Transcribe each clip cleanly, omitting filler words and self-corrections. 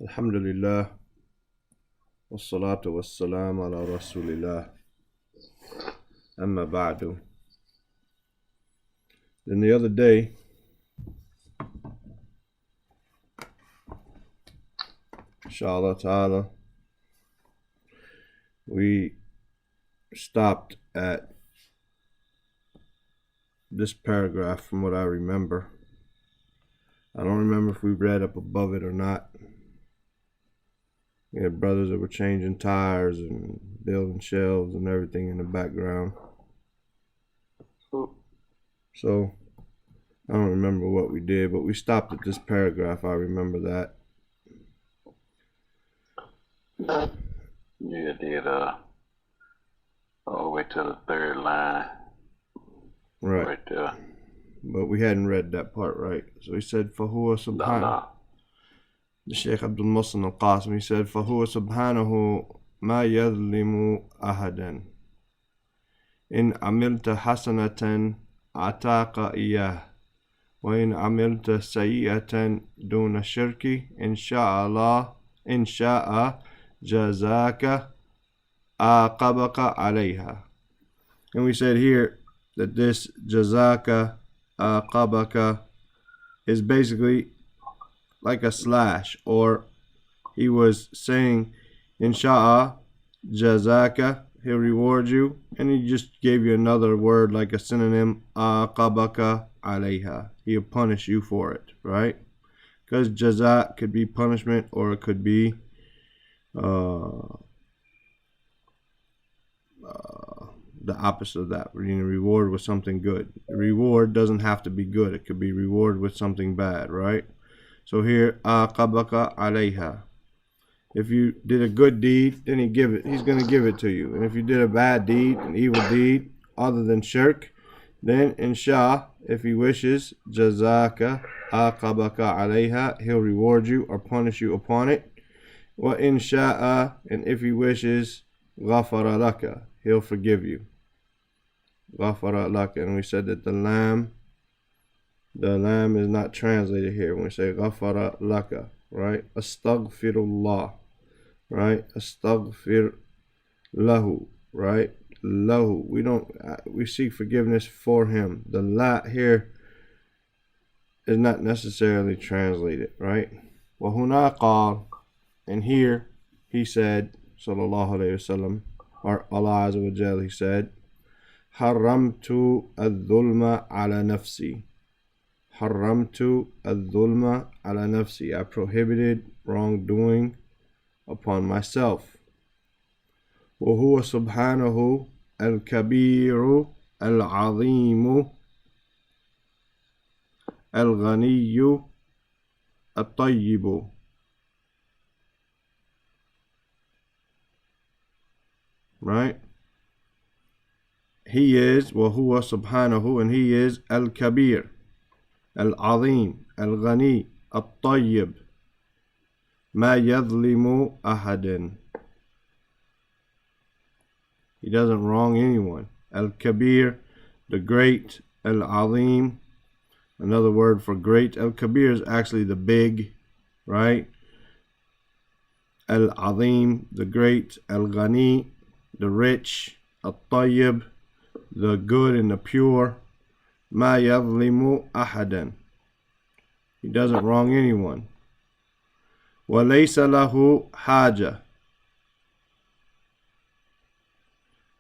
Alhamdulillah, wassalatu wassalam ala rasulillah, amma ba'du. Then the other day, inshallah ta'ala, we stopped at this paragraph from what I remember. I don't remember if we read up above it or not. We had brothers that were changing tires and building shelves and everything in the background. So I don't remember what we did, but we stopped at this paragraph. I remember that. You did all the way to the third line. Right there. But we hadn't read that part right. So he said, فَهُوَ سُبْحَانَهُ. No. The Shaykh Abdul Muhsin al-Qasim, he said, فَهُوَ سُبْحَانَهُ مَا يَظْلِمُ أَحَدًا إِنْ عَمِلْتَ حَسَنَةً أَعْتَاقَ إِيَّاهُ وَإِنْ عَمِلْتَ سَيِّئَةً دُونَ الشِّرْكِ إِنْ شَاءَ جَزَاكَ عَاقَبَكَ عَلَيْهَا. And we said here that this jazaka aqabaka is basically like a slash, or he was saying insha'a jazaka, he'll reward you, and he just gave you another word like a synonym, aqabaka alayha, he'll punish you for it, right? Because jaza could be punishment, or it could be the opposite of that. Reward with something good. Reward doesn't have to be good. It could be reward with something bad, right? So here, aqabaka alayha. If you did a good deed, then he's going to give it to you. And if you did a bad deed, an evil deed, other than shirk, then insha, if he wishes, jazaka aqabaka alayha, he'll reward you or punish you upon it. Wa insha'a, and if he wishes, ghafara laka, he'll forgive you. Ghafara laka. And we said that the lam is not translated here when we say ghafara laka, right? Astaghfirullah, right? Astaghfir lahu, right? Lahu. We seek forgiveness for him. The la here is not necessarily translated, right? Wa huna qal, and here he said, sallallahu alayhi wasallam, or Allah Azza wa Jal, he said, Haramtu al-dhulma ala nafsi. Haramtu al-dhulma ala nafsi. I prohibited wrongdoing upon myself. Wa huwa subhanahu al-kabiru al-azimu al-ghaniyu al-tayyibu. Right? He is, wa huwa subhanahu, and he is al-kabir, al-azim, al-ghani, al-tayyib, ma yadlimu ahadan. He doesn't wrong anyone. Al-kabir, the great, al-azim, another word for great. Al-kabir is actually the big, right? Al-azim, the great, al-ghani, the rich, al-tayyib, the good and the pure, ma yadlimu ahadan. He doesn't wrong anyone. Wa laysa lahu haja.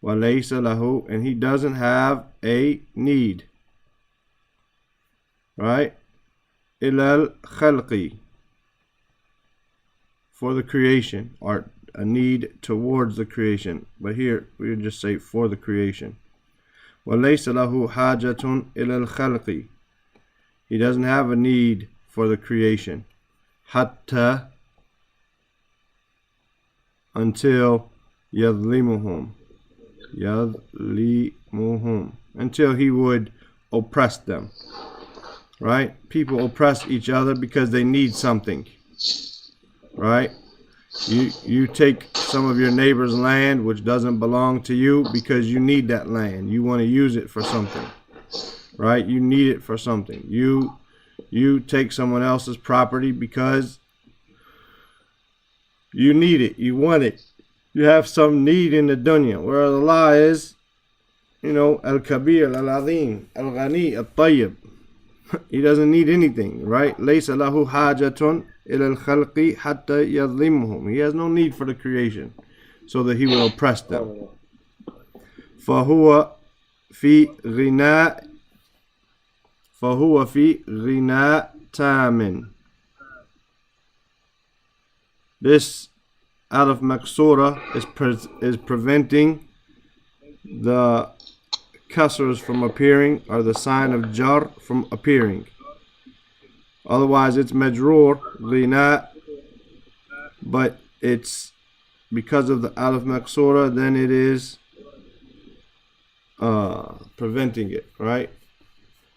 Wa laysa lahu, and he doesn't have a need, right? Ilal khalqi, for the creation, or a need towards the creation. But here we would just say for the creation. وَلَيْسَ لَهُ حَاجَةٌ إِلَى الْخَلْقِ. He doesn't have a need for the creation. Hatta, until يَظْلِمُهُمْ. يَظْلِمُهُمْ. Until he would oppress them. Right? People oppress each other because they need something. Right? You take some of your neighbor's land which doesn't belong to you because you need that land. You want to use it for something, right? You need it for something. You take someone else's property because You need it. You want it. You have some need in the dunya. Whereas Allah is, Al-Kabir, Al-Azim, Al-Ghani, Al-Tayyib. He doesn't need anything, right? لَيْسَ لَهُ حَاجَةٌ إِلَى الْخَلْقِ حَتَّى يَظْلِمْهُمْ. He has no need for the creation so that he will oppress them. فَهُوَ فِي غِنَى تَامٍ. This alif maksura is preventing the kasrs from appearing, or the sign of jar from appearing. Otherwise it's majroor, ghina, but it's because of the alif maksura, then it is preventing it, right?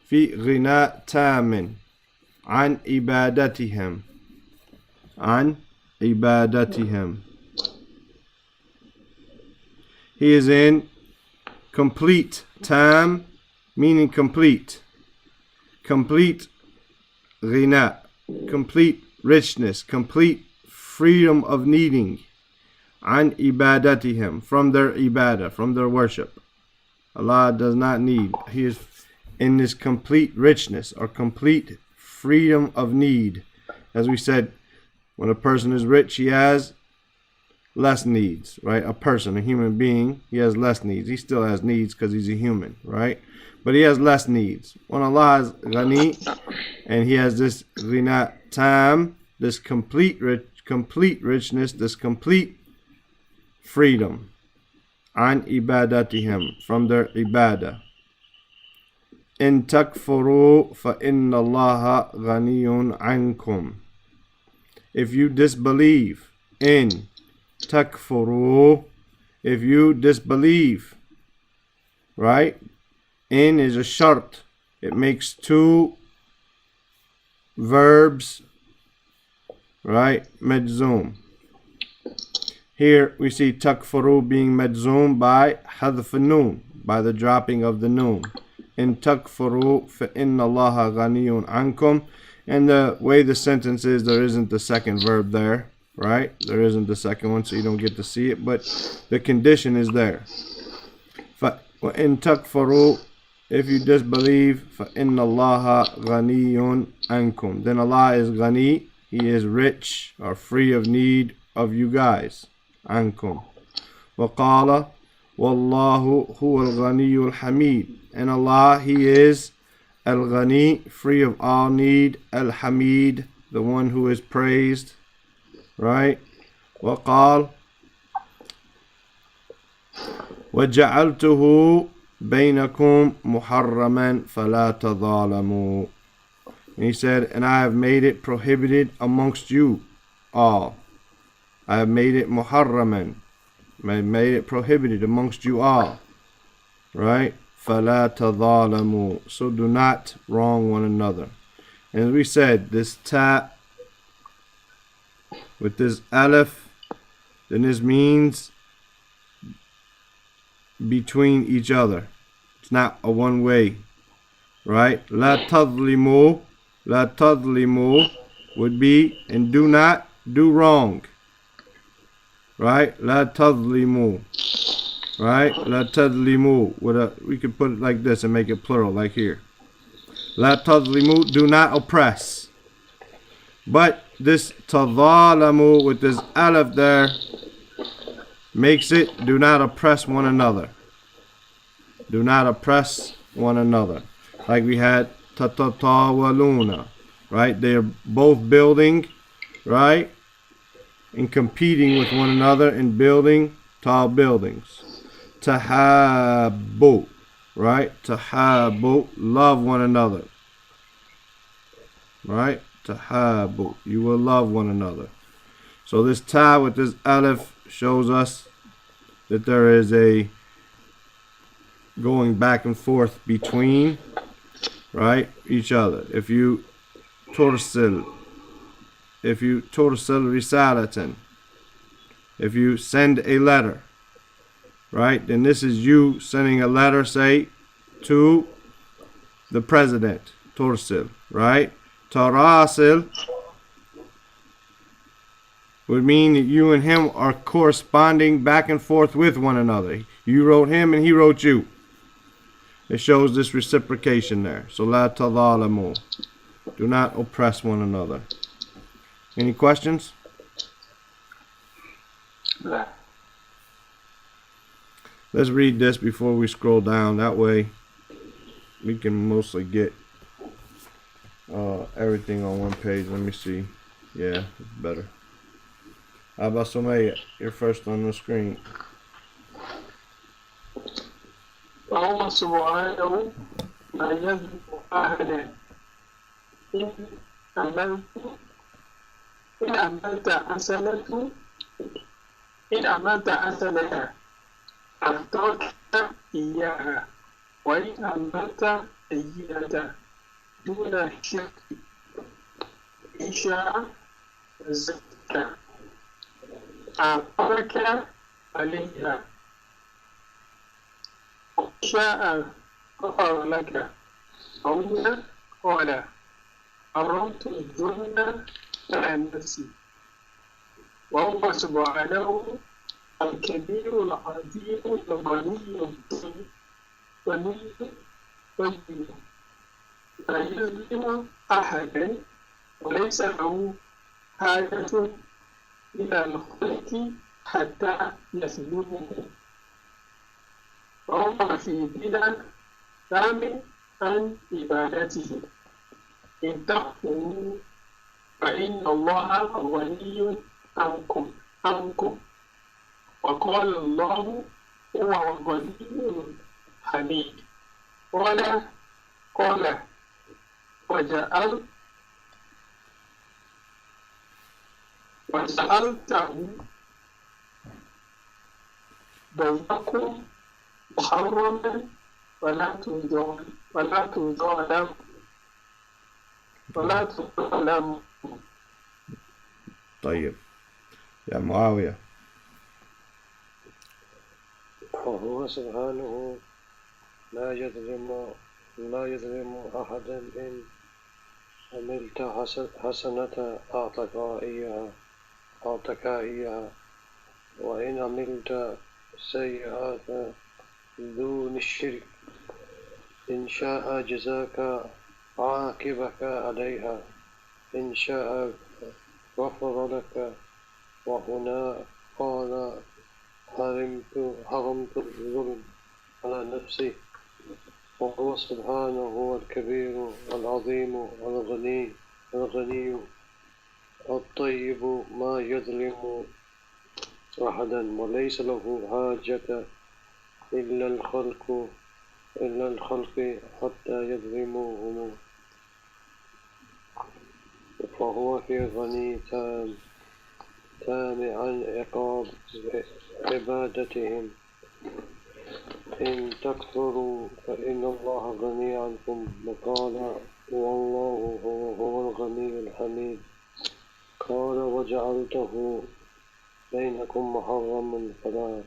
Fi ghina tamin an ibadatihim, an ibadatihim. He is in complete, tam meaning complete ghina, complete richness, complete freedom of needing, an ibadatihim, from their ibadah, from their worship. Allah does not need. He is in this complete richness or complete freedom of need. As we said, when a person is rich, he has less needs, right? A person, a human being, he has less needs. He still has needs because he's a human, right? But he has less needs. When Allah is ghani, and he has this ghina tam, this complete richness, this complete freedom, an ibadatihim, from their ibadah. In takfuru fa inna Allaha ghaniyun ankum. If you disbelieve, in takfuru, if you disbelieve, right? In is a shart. It makes two verbs, right? Medzum. Here we see takfuru being medzum by hadf noon, by the dropping of the noon. In takfuru fa inna Allaha ghaniyun ankum. And the way the sentence is, there isn't the second verb there, right? There isn't the second one, so you don't get to see it, but the condition is there. In takfuru, if you disbelieve, فَإِنَّ اللَّهَ غَنِيٌّ عَنْكُمْ, then Allah is ghani, He is rich or free of need of you guys. عَنْكُمْ. وَقَالَ وَاللَّهُ هُوَ الْغَنِيُّ الْحَمِيدُ. And Allah, He is al-ghani, free of all need, al-hamid, the one who is praised, right? وَقَالَ وَجَعَلْتُهُ بَيْنَكُمْ مُحَرَّمًا فَلَا تَظَالَمُوا. And He said, and I have made it prohibited amongst you all. I have made it muharraman. I have made it prohibited amongst you all. Right? فَلَا تَظَالَمُوا. So do not wrong one another. And as we said, this ta with this alif, then this means between each other. It's not a one way, right? La tadlimu, la tadlimu would be, and do not do wrong, right? La tadlimu, right? La tadlimu. We could put it like this and make it plural, like here. La tadlimu, do not oppress. But this tadalamu with this alif there makes it, do not oppress one another. Do not oppress one another. Like we had tatatawaluna, right? They're both building, right? And competing with one another in building tall buildings. Tahabu, right? Tahabu, love one another. Right? Tahabu, you will love one another. So this ta with this alif shows us that there is a going back and forth between, right, each other. If you tursil risalatan, if you send a letter, right, then this is you sending a letter, say, to the president, tursil, right? Tarasil would mean that you and him are corresponding back and forth with one another. You wrote him and he wrote you. It shows this reciprocation there. So la tadhalamu. Do not oppress one another. Any questions? لا. Let's read this before we scroll down. That way we can mostly get everything on one page. Let me see. Yeah, it's better. Abba Sumaya, you're first on the screen. وهو سبحانه لا يظلم أحدا إن عملت حسنة أعطاك إياها وإن عملت سيئة دون شك إن شاء زدك أعطاك عليها شاء غفر لك هنا قال حرمت الظلم على نفسي وهو سبحانه الكبير العظيم الغني الطيب لا يظلم أحدا وليس له حاجة إلى الخلق حتى يسلمه وهو في بدع تام عن عبادته إن تغفروا فإن الله غني عنكم وقال الله هو الغني الحميد قال وجعلته بينكم محرما ولا تظلموا. طيب يا معاوية. وهو سبحانه لا يظلم أحدا إن عملت حسنة أعطك إياها وإن عملت سيئة دون الشرك إن شاء جزاك عاقبك عليها إن شاء غفر لك وهنا قال حرمت الظلم على نفسي وهو سبحانه هو الكبير العظيم الغني الطيب ما يظلم أحدا وليس له حاجة إلا الخلق حتى يظلموهم فهو في غني تام عن عقاب عبادتهم إن تكفروا فإن الله غني عنكم وقال والله هو الغني الحميد قال وجعلته بينكم محرما فلا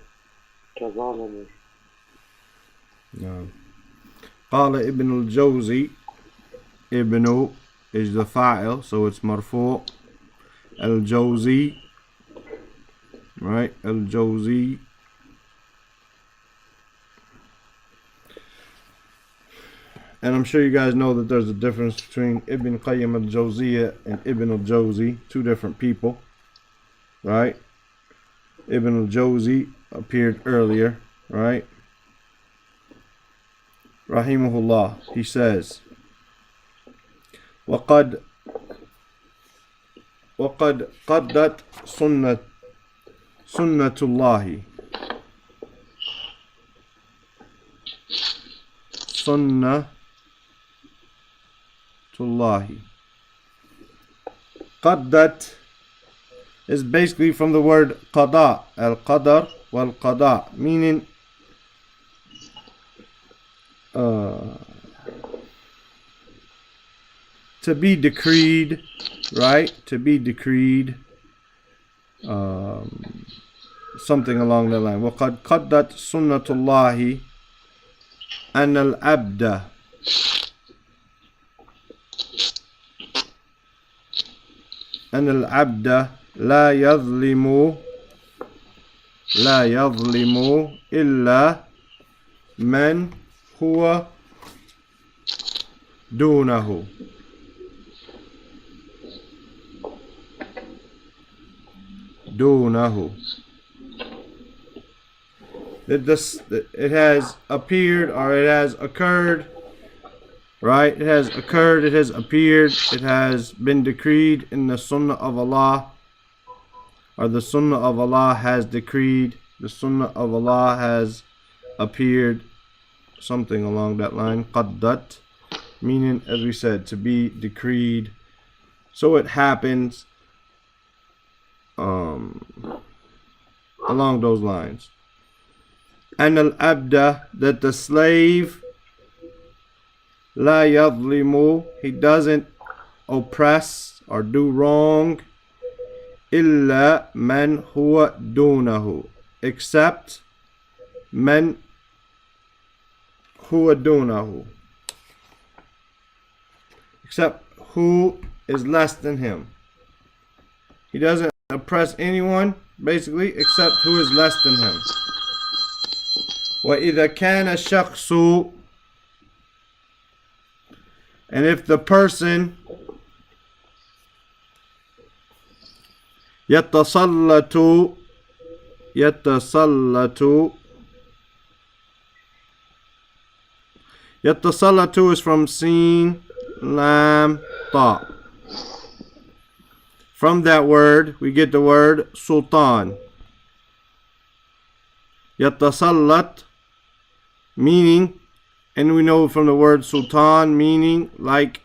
تظالموا. نعم. قال ابن الجوزي. ابن is the fa'il, so it's marfu'. Al-Jawzi, right? Al-Jawzi. And I'm sure you guys know that there's a difference between Ibn Qayyim al-Jawziyya and Ibn al-Jawzi, two different people, right? Ibn al-Jawzi appeared earlier, right? Rahimahullah, he says, وقد قدت سنة الله سنة الله. قدت is basically from the word qada, al-qadar wal-qada, meaning to be decreed, right? To be decreed, something along that line. وَقَدْ قَدَّتْ سُنَّةُ اللَّهِ أَنَّ الْعَبْدَ لا يظلم إلا من هو دونه. It has appeared, or it has occurred, right? It has occurred, it has appeared, it has been decreed in the Sunnah of Allah, or the Sunnah of Allah has decreed, the Sunnah of Allah has appeared, something along that line. Qaddat, meaning, as we said, to be decreed. So it happens, along those lines. And al-abda, that the slave, la yadlimu, he doesn't oppress or do wrong, illa man huwa dunahu, except man huwa dunahu, except who is less than him. He doesn't oppress anyone, basically, except who is less than him. وَإِذَا كَانَ الشَّخْصُ, and if the person يَتَسَلَّتُ is from Sin, Lam, Ta. From that word, we get the word Sultan. Yatasallat, meaning, and we know from the word Sultan, meaning like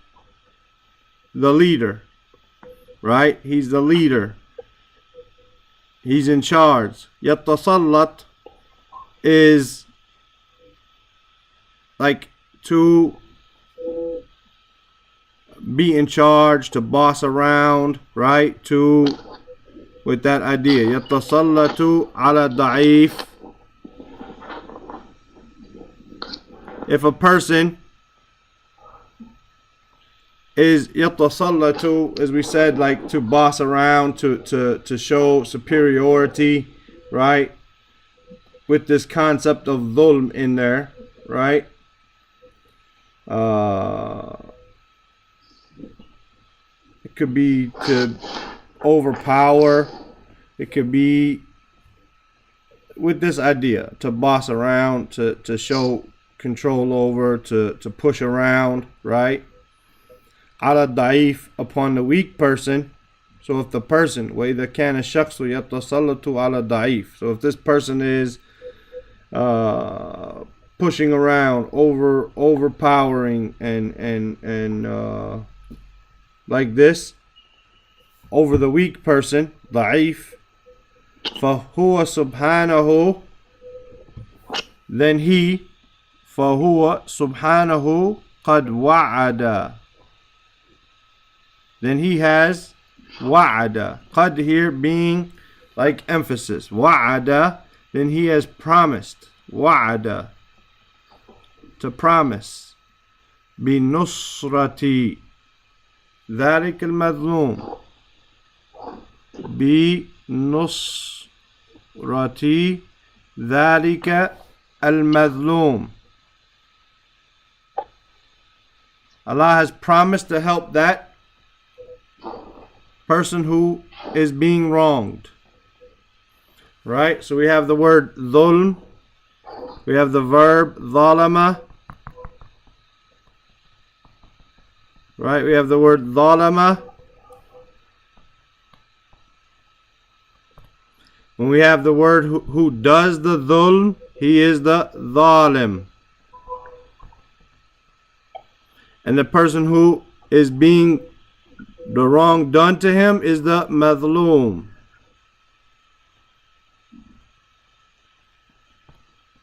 the leader, right? He's the leader. He's in charge. Yatasallat is like to be in charge, to boss around, right? To, with that idea. Yatasallatu ala da'if. If a person is yatasallatu, as we said, like to boss around, to show superiority, right? With this concept of dhulm in there, right? It could be to overpower. It could be with this idea, to boss around, to show control over, to push around, right? Ala da'if, upon the weak person. So if the person, وَإِذَا كَانَ الشَّخْصُ يَتَسَلَّطُ عَلَى da'if, so if this person is pushing around, overpowering, and like this, over the weak person, da'if, فَهُوَ سُبْحَانَهُ, then he, فَهُوَ سُبْحَانَهُ قَدْ وَعَدَ, then he has wa'ada. Qad here being like emphasis. Wa'ada, then he has promised. Wa'ada, to promise. بِنُصْرَةِ ذَلِكَ الْمَظْلُومِ, بِنُصْرَةِ ذَلِكَ الْمَظْلُومِ. Allah has promised to help that person who is being wronged. Right? So we have the word dhulm. We have the verb dhalama. Right? We have the word dhalama. When we have the word who does the dhulm, he is the dhalim. And the person who is being the wrong done to him is the madhloom.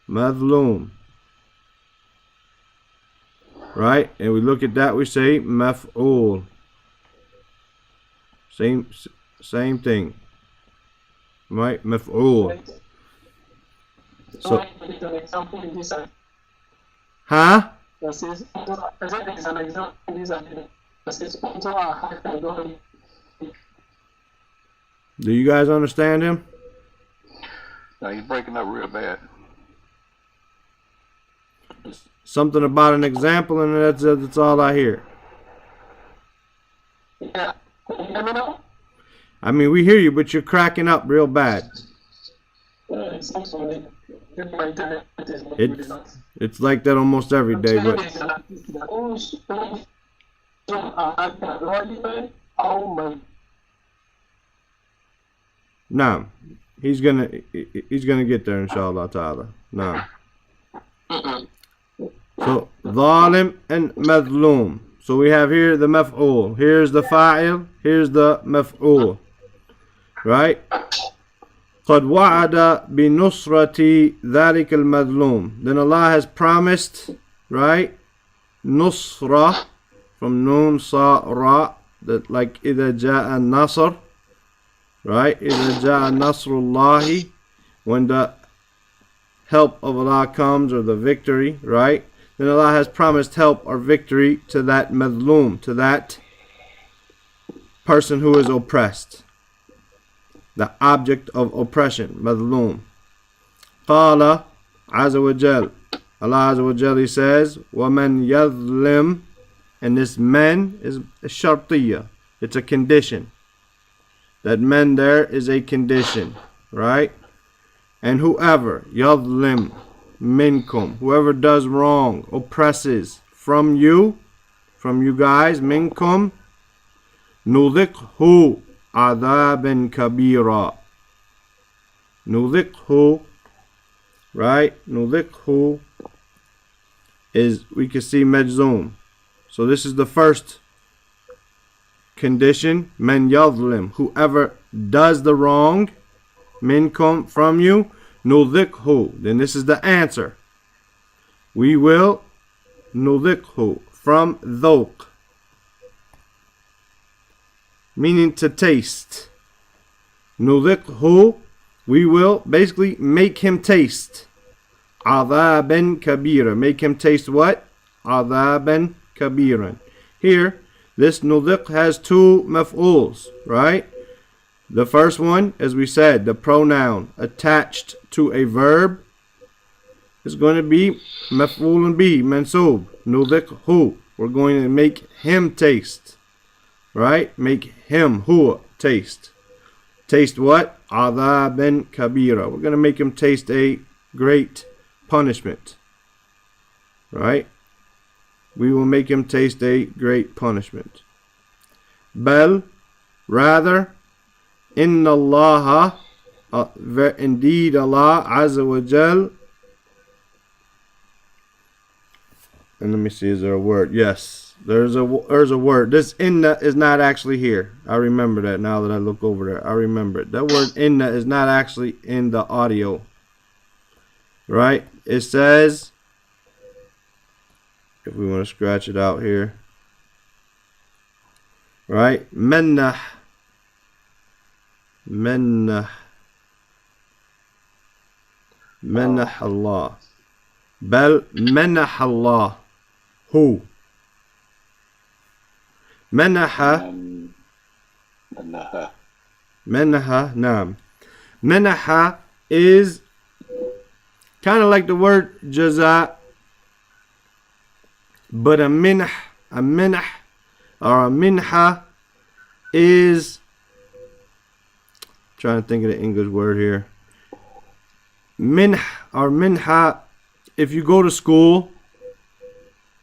Madhloom. Right? And we look at that, we say maf'ul. Same thing. Right? Maf'ul. So, huh? That is an example. That is also a high category. Do you guys understand him? No, he's breaking up real bad. Something about an example, and that's all I hear. Yeah. Can you hear me now? I mean, we hear you, but you're cracking up real bad. It's also my internet is not really nice. It's like that almost every day, but nah, he's gonna get there, inshallah ta'ala. Nah. So zalim and madloom. So we have here the maf'ul. Here's the fa'il. Here's the maf'ul. Right? قد وعد بنصرة ذلك المظلوم. Then Allah has promised, right? Nusra from Nun Sa Ra, that like إذا جاء النصر, right? إذا جاء نصر الله, when the help of Allah comes, or the victory, right? Then Allah has promised help or victory to that madloom, to that person who is oppressed, the object of oppression, madloom. Qala Azza wa Jal, Allah Azza wa Jal, He says, وَمَنْ يَظْلِمْ, and this men is a shartiyah, it's a condition. That men there is a condition, right? And whoever, yadlim minkum, whoever does wrong, oppresses from you guys, minkum, nudhiqhu adhaban kabira. Nudhiqhu, right? Nudhiqhu is, we can see majzoom. So this is the first condition, men yadlim, whoever does the wrong, minkum, from you, nudhiqhu. Then this is the answer. We will nudhiqhu, from dhawq, meaning to taste. Nudhiqhu, we will basically make him taste. Adhaban kabira, make him taste what? Adhaban kabiran. Here, this nudhiq has two maf'uls, right? The first one, as we said, the pronoun attached to a verb is going to be maf'ulun bihi, mansub, nudhiqhu. We're going to make him taste, right? Make him, huwa, taste. Taste what? Adhaban kabira. We're going to make him taste a great punishment, right? We will make him taste a great punishment. Bal, rather, inna Allah, indeed Allah Azza wa Jal. And let me see, is there a word? Yes, there's a word. This inna is not actually here. I remember that now that I look over there. I remember it. That word inna is not actually in the audio, right? It says, if we want to scratch it out here, right? Mannah. Mannah. Mannah Allah. Bal mannah Allah. Who? Manaha. Manaha. Naam. Manaha is kind of like the word jaza, but a minah or a minha is, trying to think of the English word here. Minh or minha, if you go to school,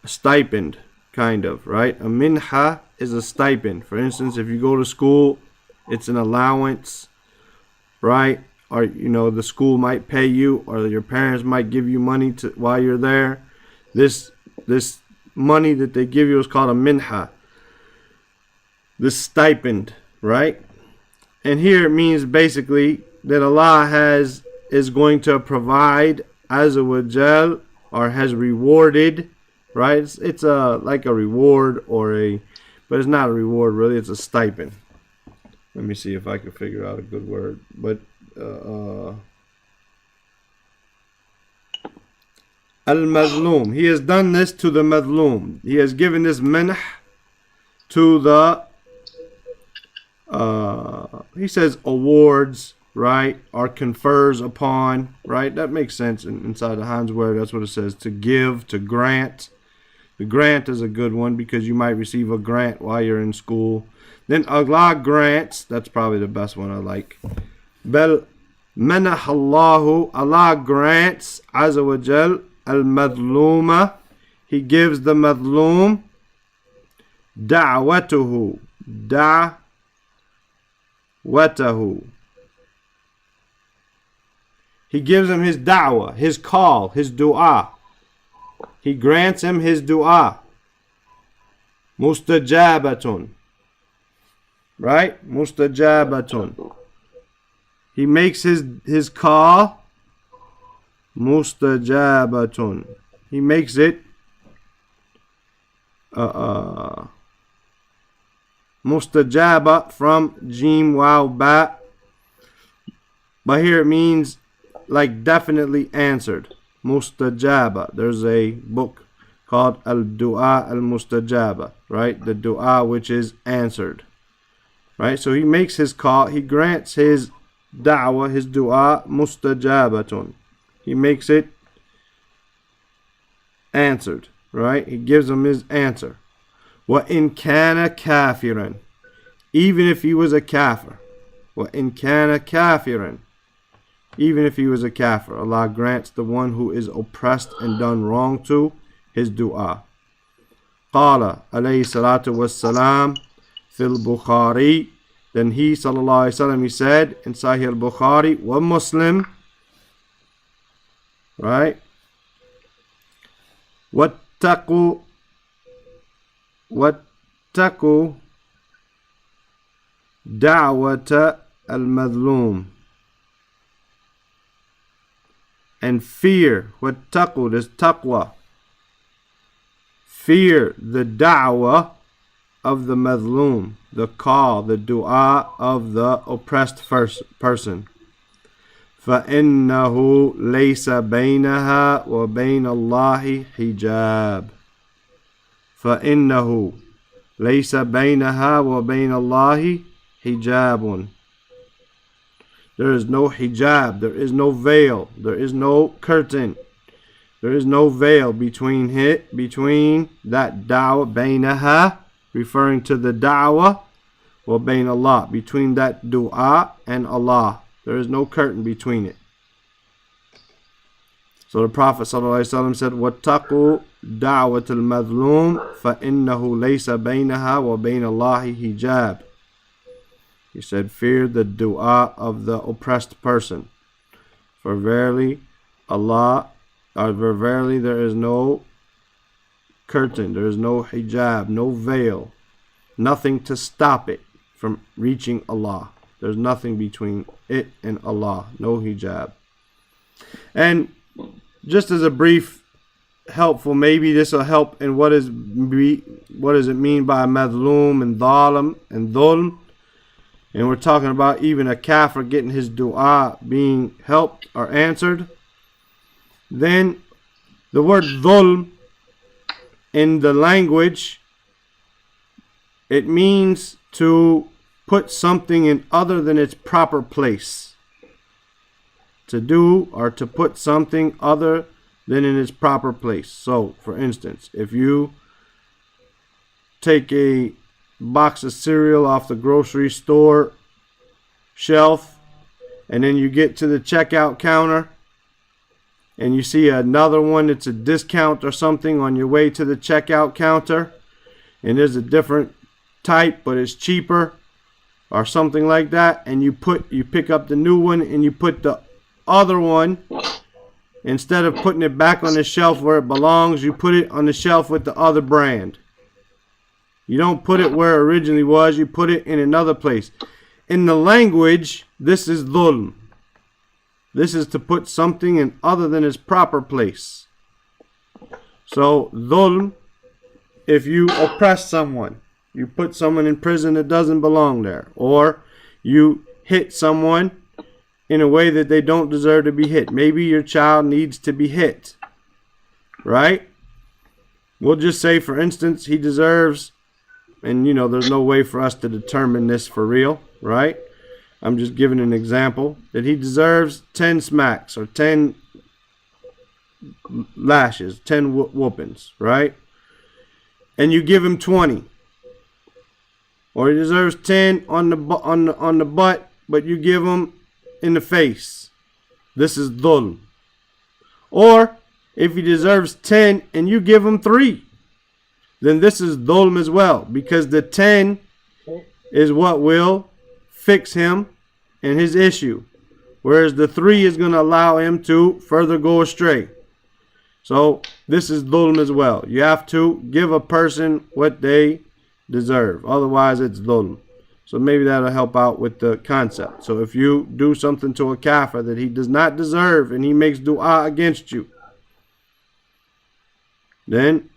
a stipend, kind of, right? A minha is a stipend. For instance, if you go to school, it's an allowance, right? Or, you know, the school might pay you, or your parents might give you money to while you're there. This money that they give you is called a minha. This stipend, right? And here it means basically that Allah is going to provide, Azza wa Jal, or has rewarded, right? It's like a reward but it's not a reward really. It's a stipend. Let me see if I can figure out a good word. But al-mazlum, he has done this to the mazlum. He has given this minah to the he says awards, right, or confers upon, right? That makes sense inside the Hans word. That's what it says, to give, to grant. The grant is a good one because you might receive a grant while you're in school. Then Allah grants, that's probably the best one I like. Bel manahallahu, Allah grants, azza wa jal, al-madluma, he gives the madlum, da'watuhu, da'watahu. He gives him his da'wah, his call, his dua. He grants him his dua. Mustajabatun. Right? Mustajabatun. He makes his call. Mustajabatun. He makes it mustajaba from jim waw ba. But here it means like definitely answered. Mustajaba. There's a book called Al-Du'a Al-Mustajaba, right? The dua which is answered. Right? So he makes his call, he grants his da'wah, his dua, mustajabatun. He makes it answered, right? He gives him his answer. Wa in kana kafiran. Even if he was a kafir. Wa in kana kafiran. Even if he was a kafir, Allah grants the one who is oppressed and done wrong to his dua. Qala alayhi salatu wassalam fil Bukhari. Then he sallallahu alayhi wasallam, he said in Sahih al-Bukhari wa Muslim, right? Wattaqu da'wata al-madlum. And fear, wattaqu, this taqwa. Fear the da'wah of the madlum, the call, the dua of the oppressed person. فَإِنَّهُ لَيْسَ بَيْنَهَا وَبَيْنَ اللَّهِ حِجَابٌ. فَإِنَّهُ لَيْسَ بَيْنَهَا وَبَيْنَ اللَّهِ حِجَابٌ. There is no hijab, there is no veil, there is no curtain, there is no veil between that da'wah, bainaha, referring to the da'wah, wa bain Allah, between that dua and Allah. There is no curtain between it. So the Prophet ﷺ said, وَاتَّقُوا دَعْوَةَ الْمَظْلُومِ فَإِنَّهُ لَيْسَ بَيْنَهَا وَبَيْنَ اللَّهِ حِجَابٌ. He said, fear the dua of the oppressed person. For verily there is no curtain, there is no hijab, no veil, nothing to stop it from reaching Allah. There's nothing between it and Allah, no hijab. And just as a brief helpful, maybe this will help in what does it mean by madlum and dhalim and dhulm. And we're talking about even a kafir getting his dua being helped or answered. Then the word dhulm in the language, it means to put something in other than its proper place. To do or to put something other than in its proper place. So, for instance, if you take a box of cereal off the grocery store shelf and then you get to the checkout counter and you see another one that's a discount or something on your way to the checkout counter, and there's a different type but it's cheaper or something like that, and you pick up the new one and you put the other one, instead of putting it back on the shelf where it belongs, you put it on the shelf with the other brand. You don't put it where it originally was, you put it in another place. In the language, this is dhulm. This is to put something in other than its proper place. So, dhulm, if you oppress someone, you put someone in prison that doesn't belong there, or you hit someone in a way that they don't deserve to be hit. Maybe your child needs to be hit, right? We'll just say, for instance, he deserves and you know, there's no way for us to determine this for real, right? I'm just giving an example that he deserves 10 smacks or 10 lashes, 10 whoopings, right? And you give him 20. Or he deserves 10 on the butt, but you give him in the face. This is dhulm. Or if he deserves 10 and you give him 3, then this is dhulm as well, because the 10 is what will fix him and his issue, whereas the 3 is going to allow him to further go astray. So this is dhulm as well. You have to give a person what they deserve, otherwise it's dhulm. So maybe that'll help out with the concept. So if you do something to a kafir that he does not deserve and he makes dua against you, then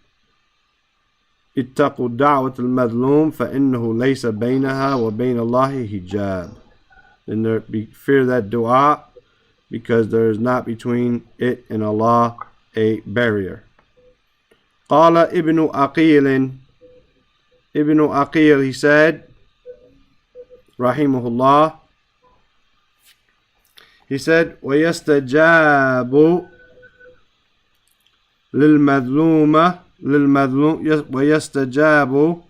اتقوا دعوة المظلوم فإنه ليس بينها وبين الله حجاب. Then fear that dua, because there is not between it and Allah a barrier. قال ابن عقيل, Ibn Aqil, he said, rahimahullah, he said, وَيَسْتَجَابُ لِلْمَظْلُومِ وَيَسْتَجَابُ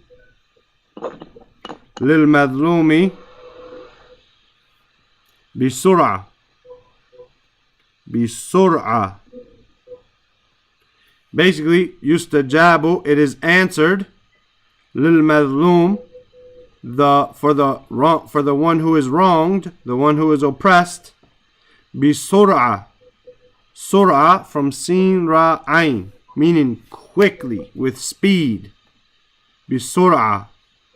لِلْمَظْلُومِ بِسُرْعَةٍ. Basically, yustajabu, it is answered, لِلْمَظْلُومِ, for the one who is wronged, the one who is oppressed, بِسُرْعَةٍ. Sur'a from sin ra ain, meaning quickly, with speed. Bisur'a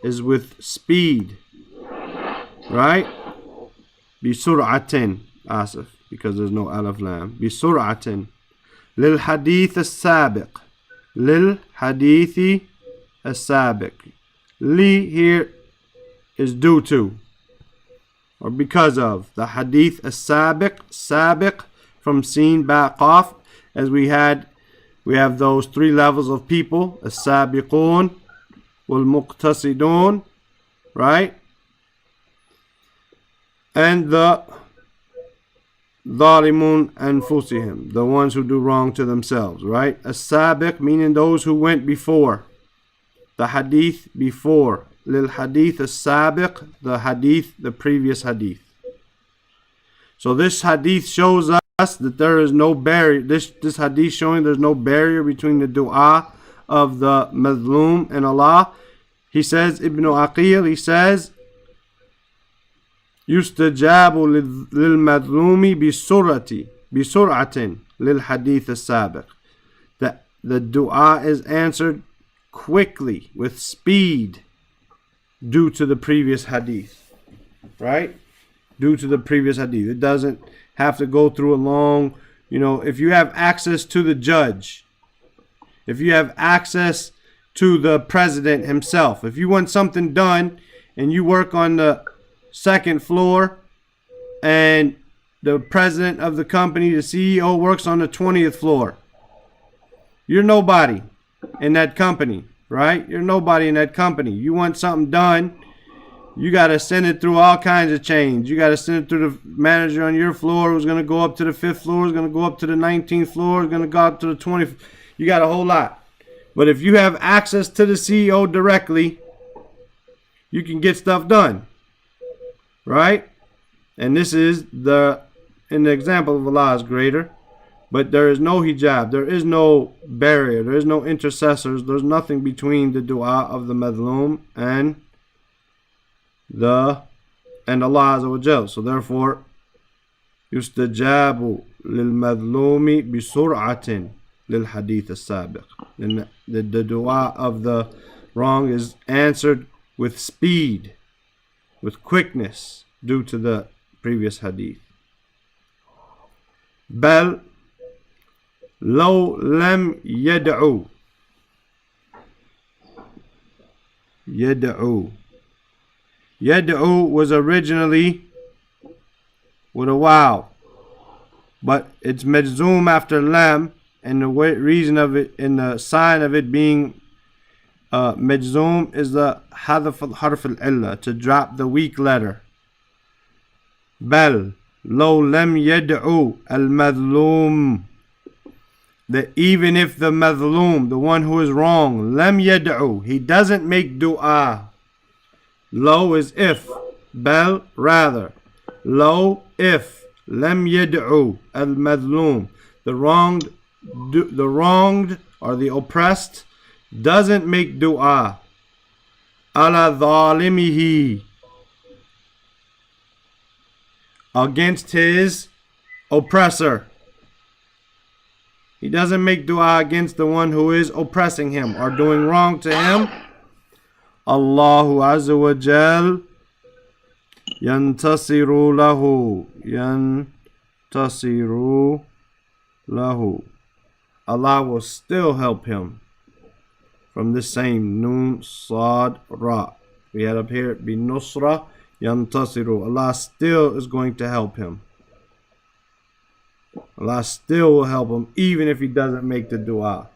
is with speed, right? Bisur'atin, asif, because there's no alif lam. Bisur'atin. Lil hadith as-sabiq. Lil hadithi as-sabiq. Li here is due to, or because of, the hadith as-sabiq. Sabiq from sin ba qaf, as we have those 3 levels of people, as-sabiqun wal muqtasidun, right? And the dhalimun anfusihim, the ones who do wrong to themselves, right? As-sabiq meaning those who went before, the hadith before. Lil hadith as-sabiq, the hadith, the previous hadith. So this hadith shows us that there is no barrier. This hadith showing there's no barrier between the dua of the mazlum and Allah. He says, Ibn Aqil, he says, yustajabu lil mazlumi bisur'atin lil hadith as-sabiq. That the dua is answered quickly, with speed, due to the previous hadith, right? Due to the previous hadith. It doesn't have to go through a long, if you have access to the judge, if you have access to the president himself, if you want something done and you work on the 2nd floor and the president of the company, the CEO, works on the 20th floor, you're nobody in that company, right? You're nobody in that company. You want something done, you got to send it through all kinds of chains. You got to send it through the manager on your floor, who's going to go up to the 5th floor, who's going to go up to the 19th floor, who's going to go up to the 20th. You got a whole lot. But if you have access to the CEO directly, you can get stuff done, right? And this is in the example of Allah is greater, but there is no hijab, there is no barrier, there is no intercessors, there's nothing between the dua of the madlum and Allah Azza wa Jal. So therefore, yustajabu lil madlumi bisur'atin lil hadith as-sabiq. And the dua of the wrong is answered with speed, with quickness, due to the previous hadith. Bal law lam yad'u. Yad'u was originally with a waw, but it's majzoom after lam, and the reason of it, and the sign of it being Majzoom is the hadaf al-harf al-illa, to drop the weak letter. Bal, law lam yad'u al-madloom. That even if the madloom, the one who is wrong, lam yad'u, he doesn't make dua. Law is if. Bal, rather. Law, if. Lam yad'u al-madloom. The wronged or the oppressed doesn't make dua. Ala dhalimihi, against his oppressor. He doesn't make dua against the one who is oppressing him or doing wrong to him. Allahu Azza wa Jal yantasiru lahu. Yantasiru lahu. Allah will still help him. From this same Nun, Sad, Ra. We had up here, be Nusra, Yantasiru. Allah still is going to help him. Allah still will help him even if he doesn't make the dua.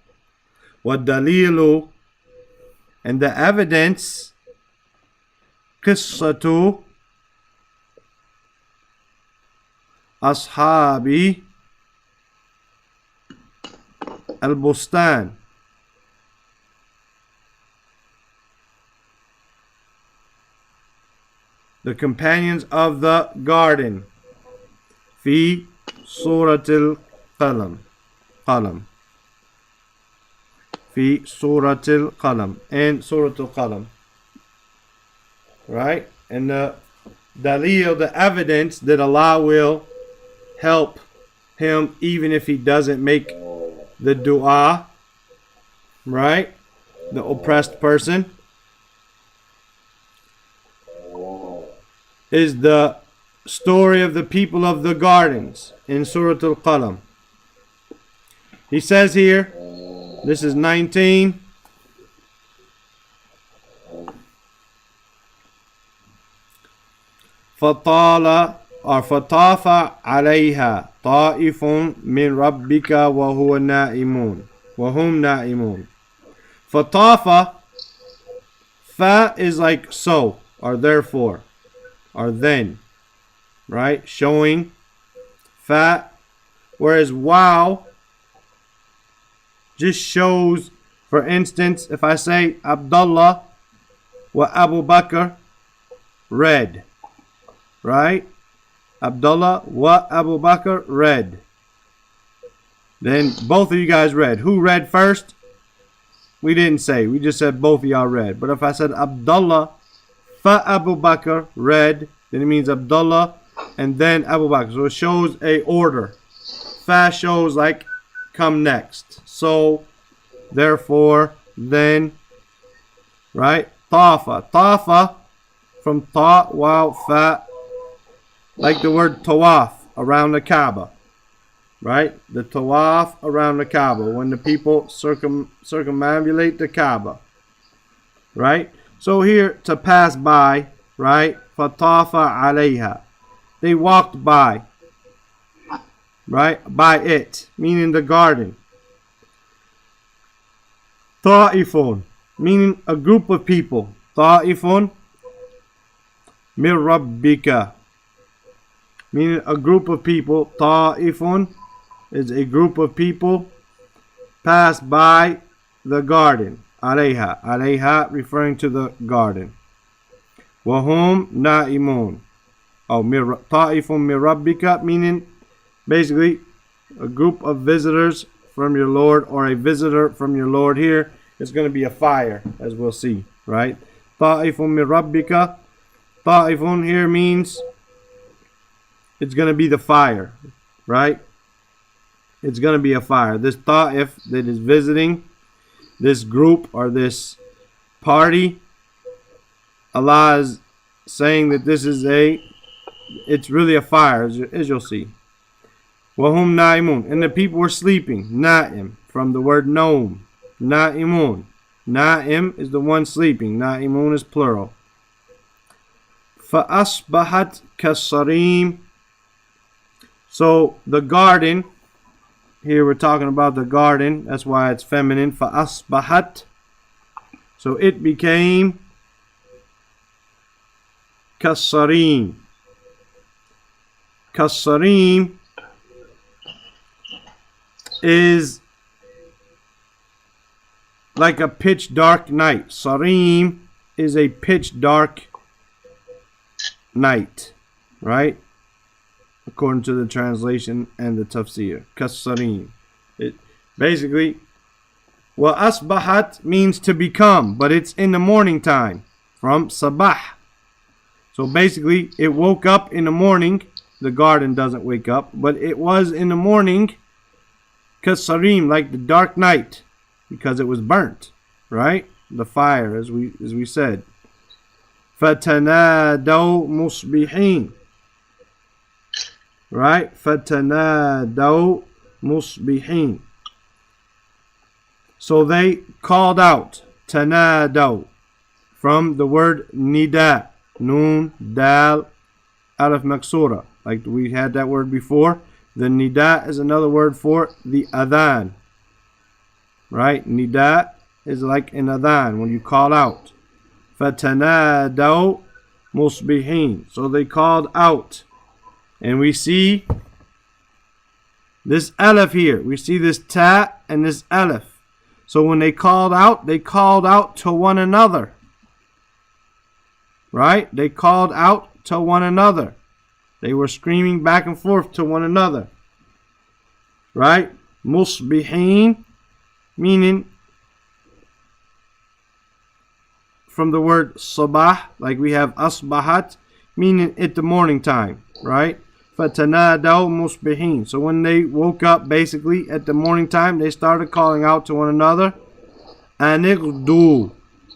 What dalilu, and the evidence, qissatu ashabi al-bustan. The companions of the garden. Fi suratil qalam. Qalam. Fi suratil qalam. And suratul qalam. Right? And the dalil, the evidence that Allah will help him even if he doesn't make the dua. Right? The oppressed person. Is the story of the people of the gardens in Surah Al-Qalam. He says here, this is 19. فَطَالَ or فَطَافَ عَلَيْهَا طَائِفٌ مِّن رَبِّكَ وَهُوَ نَائِمٌ وَهُمْ نَائِمُونَ. فَطَافَ, fa is like so, or therefore, or then, right? Showing fa, whereas wow just shows, for instance, if I say Abdullah wa Abu Bakr read, right? Abdullah wa Abu Bakr read. Then both of you guys read. Who read first? We didn't say. We just said both of y'all read. But if I said Abdullah fa Abu Bakr read, then it means Abdullah and then Abu Bakr. So it shows a order. Fa shows like come next. So therefore, then, right? Tafa. Tafa from ta, wow, fa, like the word tawaf, around the Kaaba. Right? The tawaf around the Kaaba, when the people circumambulate the Kaaba. Right? So here, to pass by, right? Fatafa alayha. They walked by. Right? By it, meaning the garden. Ta'ifun, meaning a group of people. Ta'ifun min rabbika, meaning a group of people. Ta'ifun is a group of people passed by the garden. Alayha. Alayha referring to the garden. Wahum na'imun. Oh, ta'ifun min rabbika, meaning basically a group of visitors from your Lord, or a visitor from your Lord. Here is going to be a fire, as we'll see, right? Ta'ifun min rabbika. Ta'ifun here means it's going to be the fire, right? It's going to be a fire. This ta'if that is visiting this group or this party, Allah is saying that this is it's really a fire, as you'll see. Wahum na'imun, and the people were sleeping. Na'im, from the word naum. Na'imun. Na'im is the one sleeping. Na'imun is plural. Fa'asbahat kasarim. So the garden, here we're talking about the garden, that's why it's feminine. Fa'asbahat So it became كالصريم. كالصريم is like a pitch dark night. Sarim is a pitch dark night, right? According to the translation and the tafsir. Kasarim. It basically, wa asbahat means to become, but it's in the morning time from sabah. So basically, it woke up in the morning. The garden doesn't wake up, but it was in the morning. Kasarim, like the dark night, because it was burnt, right? The fire, as we said. فَتَنَادَوْا مُصْبِحِينَ. Right? فَتَنَادَوْا مُصْبِحِينَ. So they called out. تَنَادَوْا. From the word nida. Noon, dal, alif maksura. Like we had that word before. The nida is another word for the adhan. Right? Nida is like an adhan when you call out. فَتَنَادَوْا مُصْبِحِينَ. So they called out. And we see this alif here. We see this ta and this alif. So when they called out to one another. Right? They called out to one another. They were screaming back and forth to one another. Right? Musbihin, meaning from the word sabah, like we have asbahat, meaning at the morning time. Right? فَتَنَادَوْا مُصْبِحِينَ. So when they woke up, basically at the morning time, they started calling out to one another. أَنِغْدُوا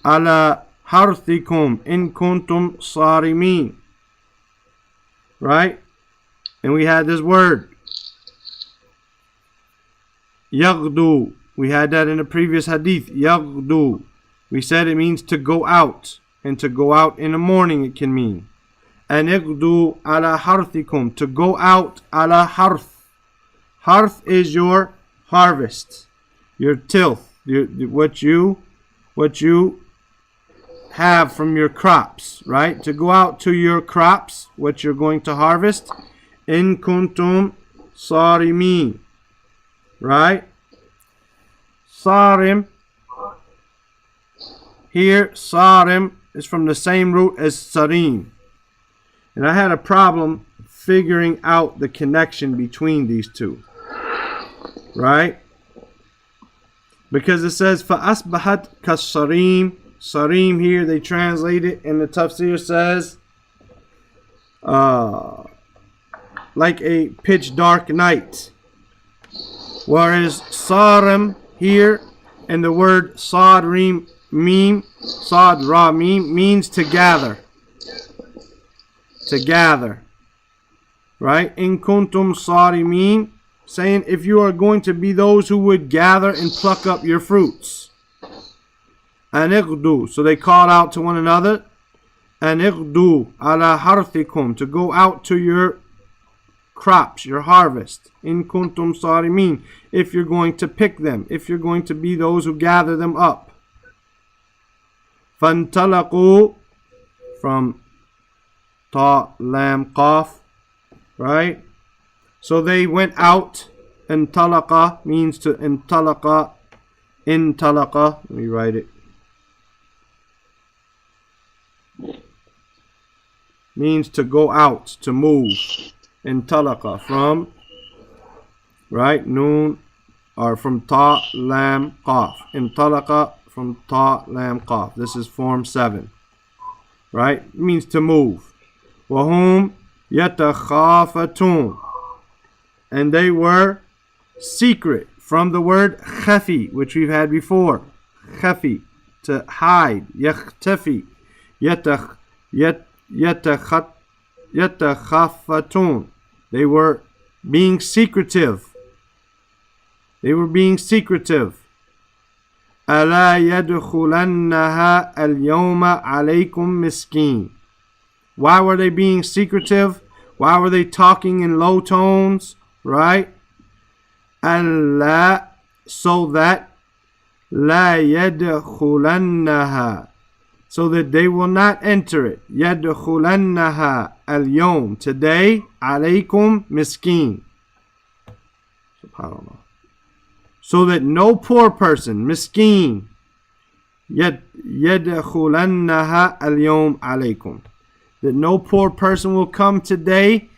عَلَى حَرْثِكُمْ إِن كُنْتُمْ صَارِمِينَ. Right? And we had this word. يَغْدُو. We had that in the previous hadith. يَغْدُو. We said it means to go out. And to go out in the morning it can mean. And يَغْدُو عَلَى حَرْثِكُمْ. To go out عَلى حَرْث. Harth is your harvest. Your tilth. What you have from your crops, right? To go out to your crops, what you're going to harvest. In kuntum sarimin, right? Sarim. Here, sarim is from the same root as sarim. And I had a problem figuring out the connection between these two, right? Because it says, فَأَصْبَحَتْ كَالصَّرِيمِ. Sarim here, they translate it, and the tafsir says, like a pitch dark night. Whereas Sarim here, and the word Sadrim Mim, Sad Ra Mim, means to gather. To gather. Right? In kuntum sarimin, saying if you are going to be those who would gather and pluck up your fruits. Anighdu. So they called out to one another. Anighdu ala harthikum. To go out to your crops, your harvest. In kuntum sarimin. If you're going to pick them. If you're going to be those who gather them up. Fantalaqu. From ta, lam, qaf. Right? So they went out. Intalaqa means to intalaqa. Intalaqa. Let me write it. Means to go out, to move. Intalaqa from, right, noon, or from ta, lam, qaf. Intalaqa from ta, lam, qaf. This is form 7. Right? It means to move. Wahum yatakhafatun. And they were secret from the word khafi, which we've had before. Khafi, to hide. Yakhtafi. Yatakhafatun. They were being secretive. They were being secretive. أَلَا يَدْخُلَنَّهَا الْيَوْمَ عَلَيْكُمْ مِسْكِينَ. Why were they being secretive? Why were they talking in low tones? Right? Allah, so that لا يدخلنها, so that they will not enter it. يدخلنها اليوم, today, عليكم مسكين. Subhanallah. So that no poor person, مسكين, يدخلنها اليوم عليكم, that no poor person will come today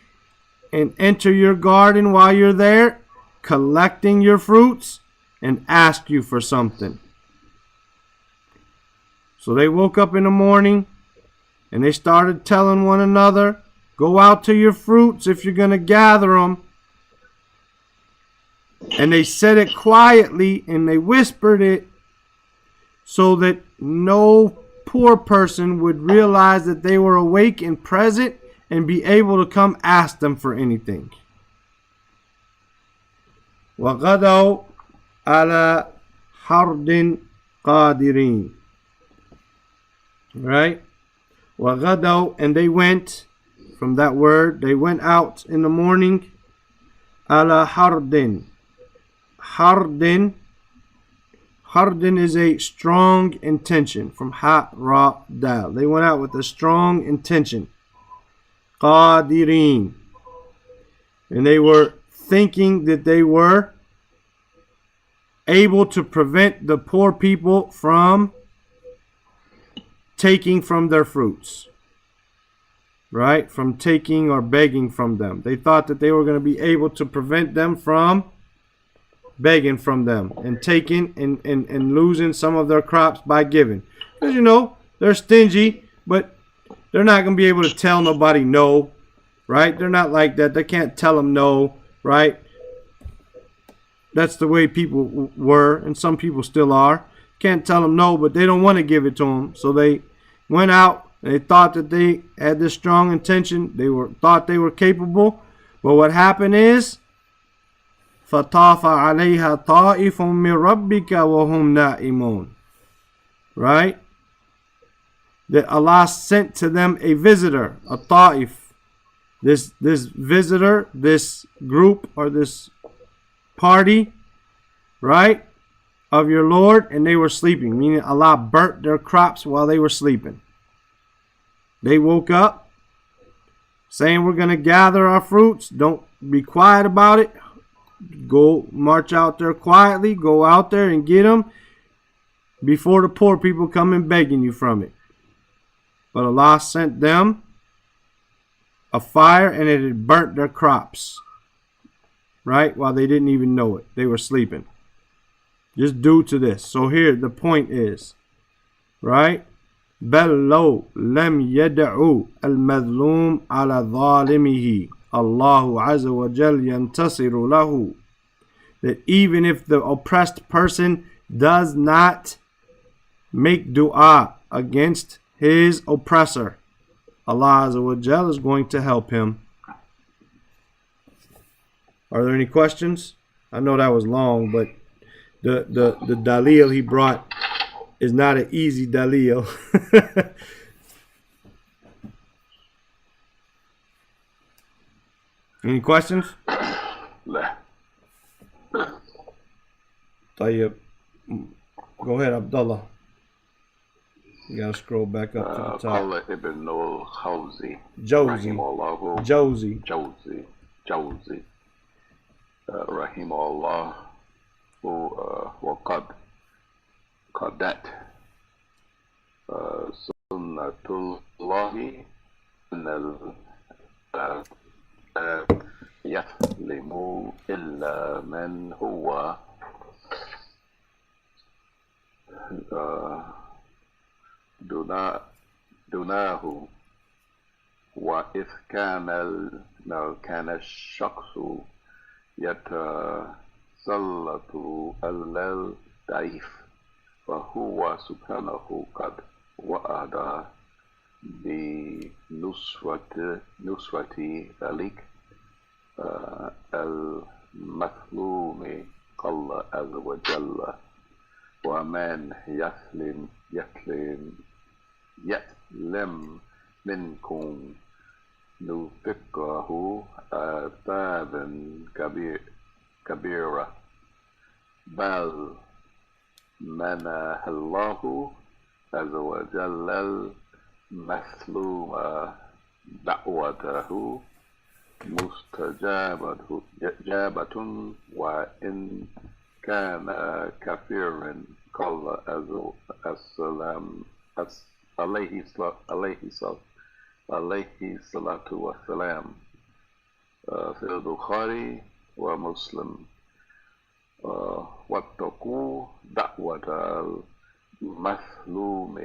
and enter your garden while you're there, collecting your fruits, and ask you for something. So they woke up in the morning and they started telling one another, go out to your fruits if you're going to gather them. And they said it quietly and they whispered it so that no poor person would realize that they were awake and present and be able to come ask them for anything. وَغَدَوْا عَلَى حَرْدٍ قَادِرِينَ. Right? وَغَدَوْا, and they went, from that word, they went out in the morning. عَلَى حَرْدٍ. Hardin. Hardin is a strong intention, from ha, ra, dal. They went out with a strong intention. Qadirin. And they were thinking that they were able to prevent the poor people from taking from their fruits. Right? From taking or begging from them. They thought that they were going to be able to prevent them from begging from them and taking and losing some of their crops by giving. Because, you know, they're stingy, but they're not going to be able to tell nobody no, right? They're not like that. They can't tell them no, right? That's the way people were, and some people still are. Can't tell them no, but they don't want to give it to them. So they went out, and they thought that they had this strong intention. They thought they were capable. But what happened is, فَطَافَ عَلَيْهَا طَائِفٌ مِّن رَبِّكَ وَهُمْ نَائِمُونَ. Right? That Allah sent to them a visitor, a ta'if. This visitor, this group or this party, right, of your Lord, and they were sleeping, meaning Allah burnt their crops while they were sleeping. They woke up saying, we're going to gather our fruits. Don't be quiet about it. Go march out there quietly. Go out there and get them before the poor people come and begging you from it. But Allah sent them a fire and it had burnt their crops. Right? While they didn't even know it. They were sleeping. Just due to this. So here the point is, right? بَلْ لَوْ لَمْ يَدَعُوا الْمَظْلُومِ عَلَى ظَالِمِهِ Allahu Azza wa Jal yantasiru lahu. That even if the oppressed person does not make dua against his oppressor, Allah Azza wa Jal is going to help him. Are there any questions? I know that was long, but the dalil he brought is not an easy dalil. Any questions? لا. طيب. Go ahead, Abdullah. You gotta scroll back up to the top. قال ابن الخوزي Josie. رحمه الله Josie. رحمه الله وقد قدت سنة الله أن يظلم إلا من هو دوناه وإذ كان الشخص يتسلط على الضعيف فهو سبحانه قد وعد بنصرة ذلك المظلوم قال عز وجل ومن يسلم منكم نذقه عذابا كبيرا بل منح الله عز وجل المظلوم دعوته مستجابة وإن كان كافرا. قال السلام عليه الصلاة والسلام في البخاري ومسلم واتقوا دعوة المظلوم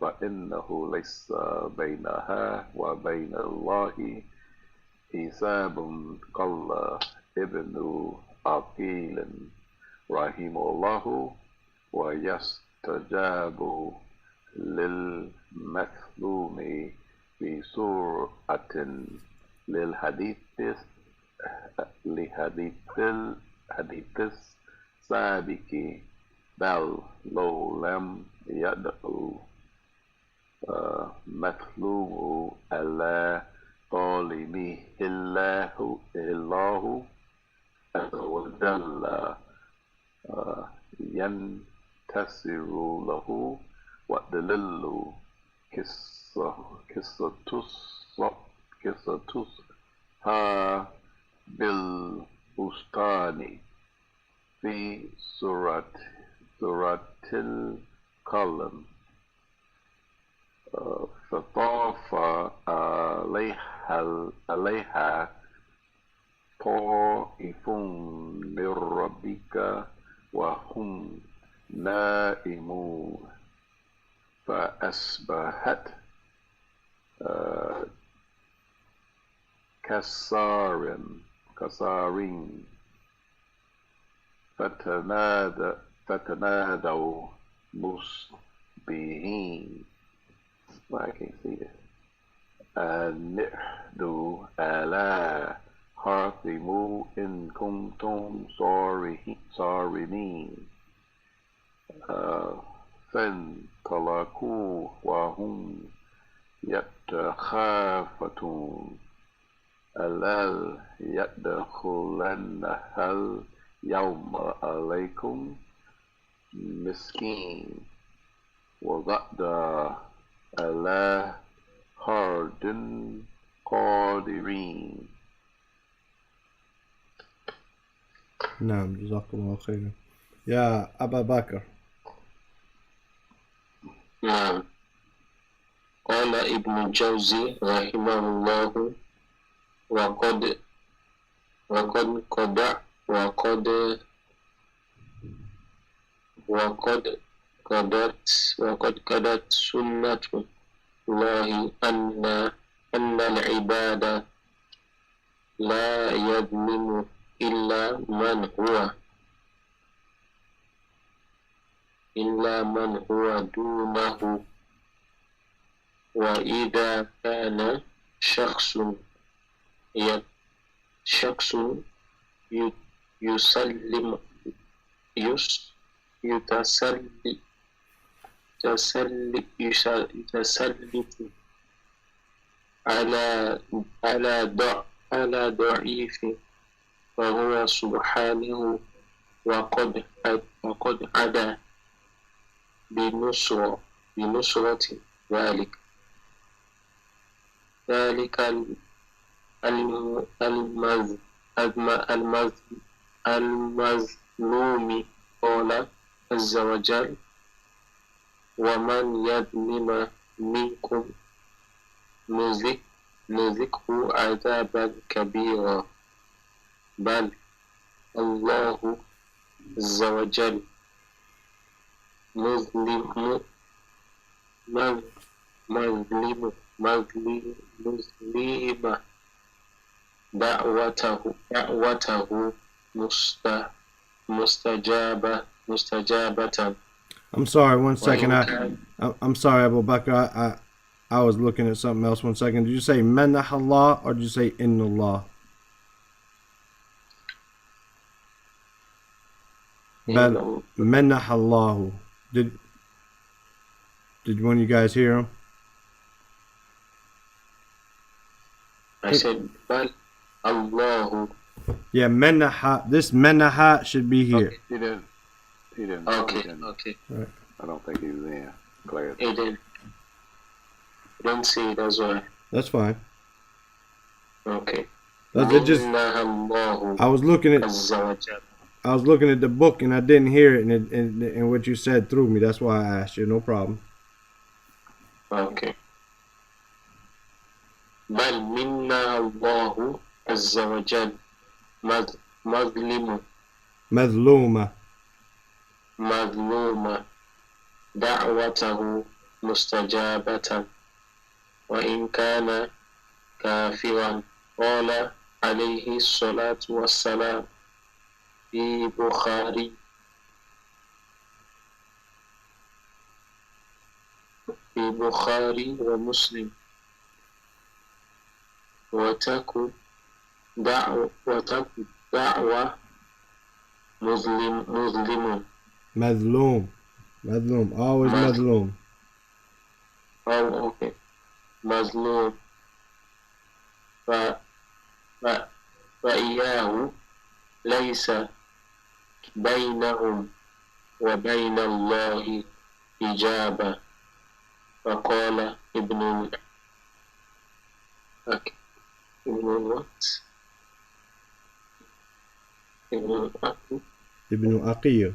فإنه ليس بينها وبين الله حساب. قال ابن عقيل رحمه الله ويستجاب للمظلوم في سورة لحديث السابق بل لو لم يدعو مظلوم على ظالمه الله عز وجل ينتصر له ودلل قصتها بالبستان في سورة القلم فطاف عليها طائف من ربك وهم نائمون فأصبحت كسارين فتنادوا مصبحين. I can't see this. نحدوا على حرثهم إن كنتم صارمين فانطلقوا وهم يتخافتون ألا يدخلنها اليوم عليكم مسكين وغدا على حرد قادرين. نعم جزاكم الله خيرا. يا أبا بكر. نعم. قال ابن الجوزي رحمه الله وقد قدت سنة الله أن العباد لا يظلم إلا من هو دونه. وإذا كان شخص يتسلط على ضعيف فهو سبحانه وقد عدا بنصرة ذلك المظلوم. قال عز وجل ومن يظلم منكم نذقه عذابا كبيرا. بل الله عز وجل مظلم دعوته مستجابة. I'm sorry, one second. I'm sorry, Abu Bakr. I was looking at something else. 1 second. Did you say Manah Allah or did you say Inna Allah? Manah Allahu. Did one of you guys hear him? I said Bal Allahu. Yeah, Manaha. This Manaha should be here. He didn't. He didn't. Okay, He didn't. okay. Right. I don't think he was in class. He didn't see it as well. That's fine. Okay. That's it. Just منها الله I was looking at عز وجل. I was looking at the book and I didn't hear it, and what you said threw me. That's why I asked you. No problem. Okay. بل منها الله عز وجل مظلم مظلومة. مظلوم دعوته مستجابة وإن كان كافرا قال عليه الصلاة والسلام في بخاري ومسلم وتكن دعوة مظلم مظلوم. مظلوم. Always مظلوم. أو أوكي مظلوم فإياه ليس بينهم وبين الله إجابة فقال ابن ابن عقيل.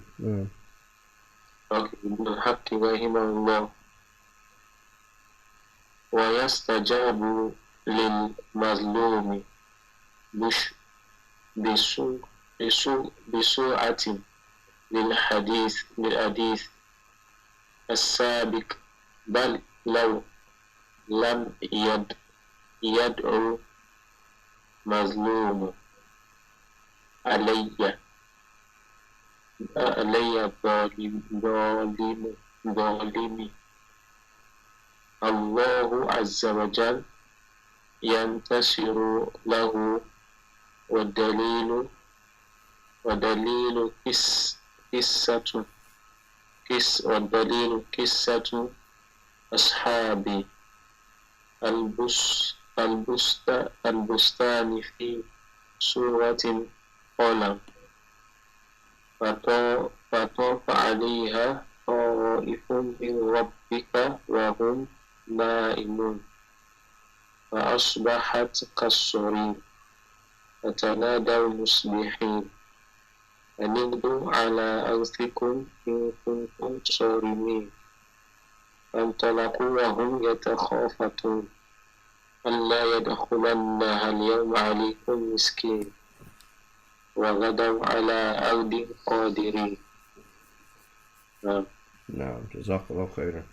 ابن الحق رحمه الله ويستجاب للمظلوم بسرعة للحديث السابق بل لو لم يدعو مظلوم علي ظالمي الله عز وجل ينتصر له والدليل قصة أصحاب البستان في سورة قلم فطاف عليها طائف من ربك وهم نائمون فأصبحت كالصريم فتنادوا مصبحين أن اغدوا على أنفسكم إن كنتم صارمين فانطلقوا وهم يتخافتون ألا يدخلنها اليوم عليكم مسكين وغدوا على أرض قادرين. No, Jazakallah khairan.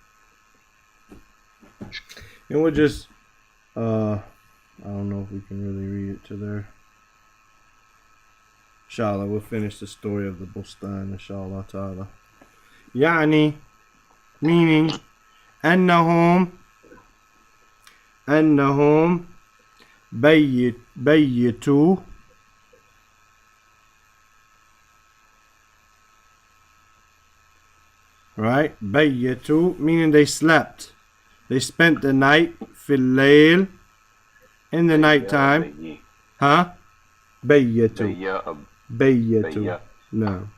And we'll just, I don't know if we can really read it to there. Inshallah, we'll finish the story of the Bustan, inshallah ta'ala. يعني, meaning, أنهم بيتوا right? بيتوا, meaning they slept. They spent the night fil layl, in the night time. Huh? بيتوا. بيتوا. No.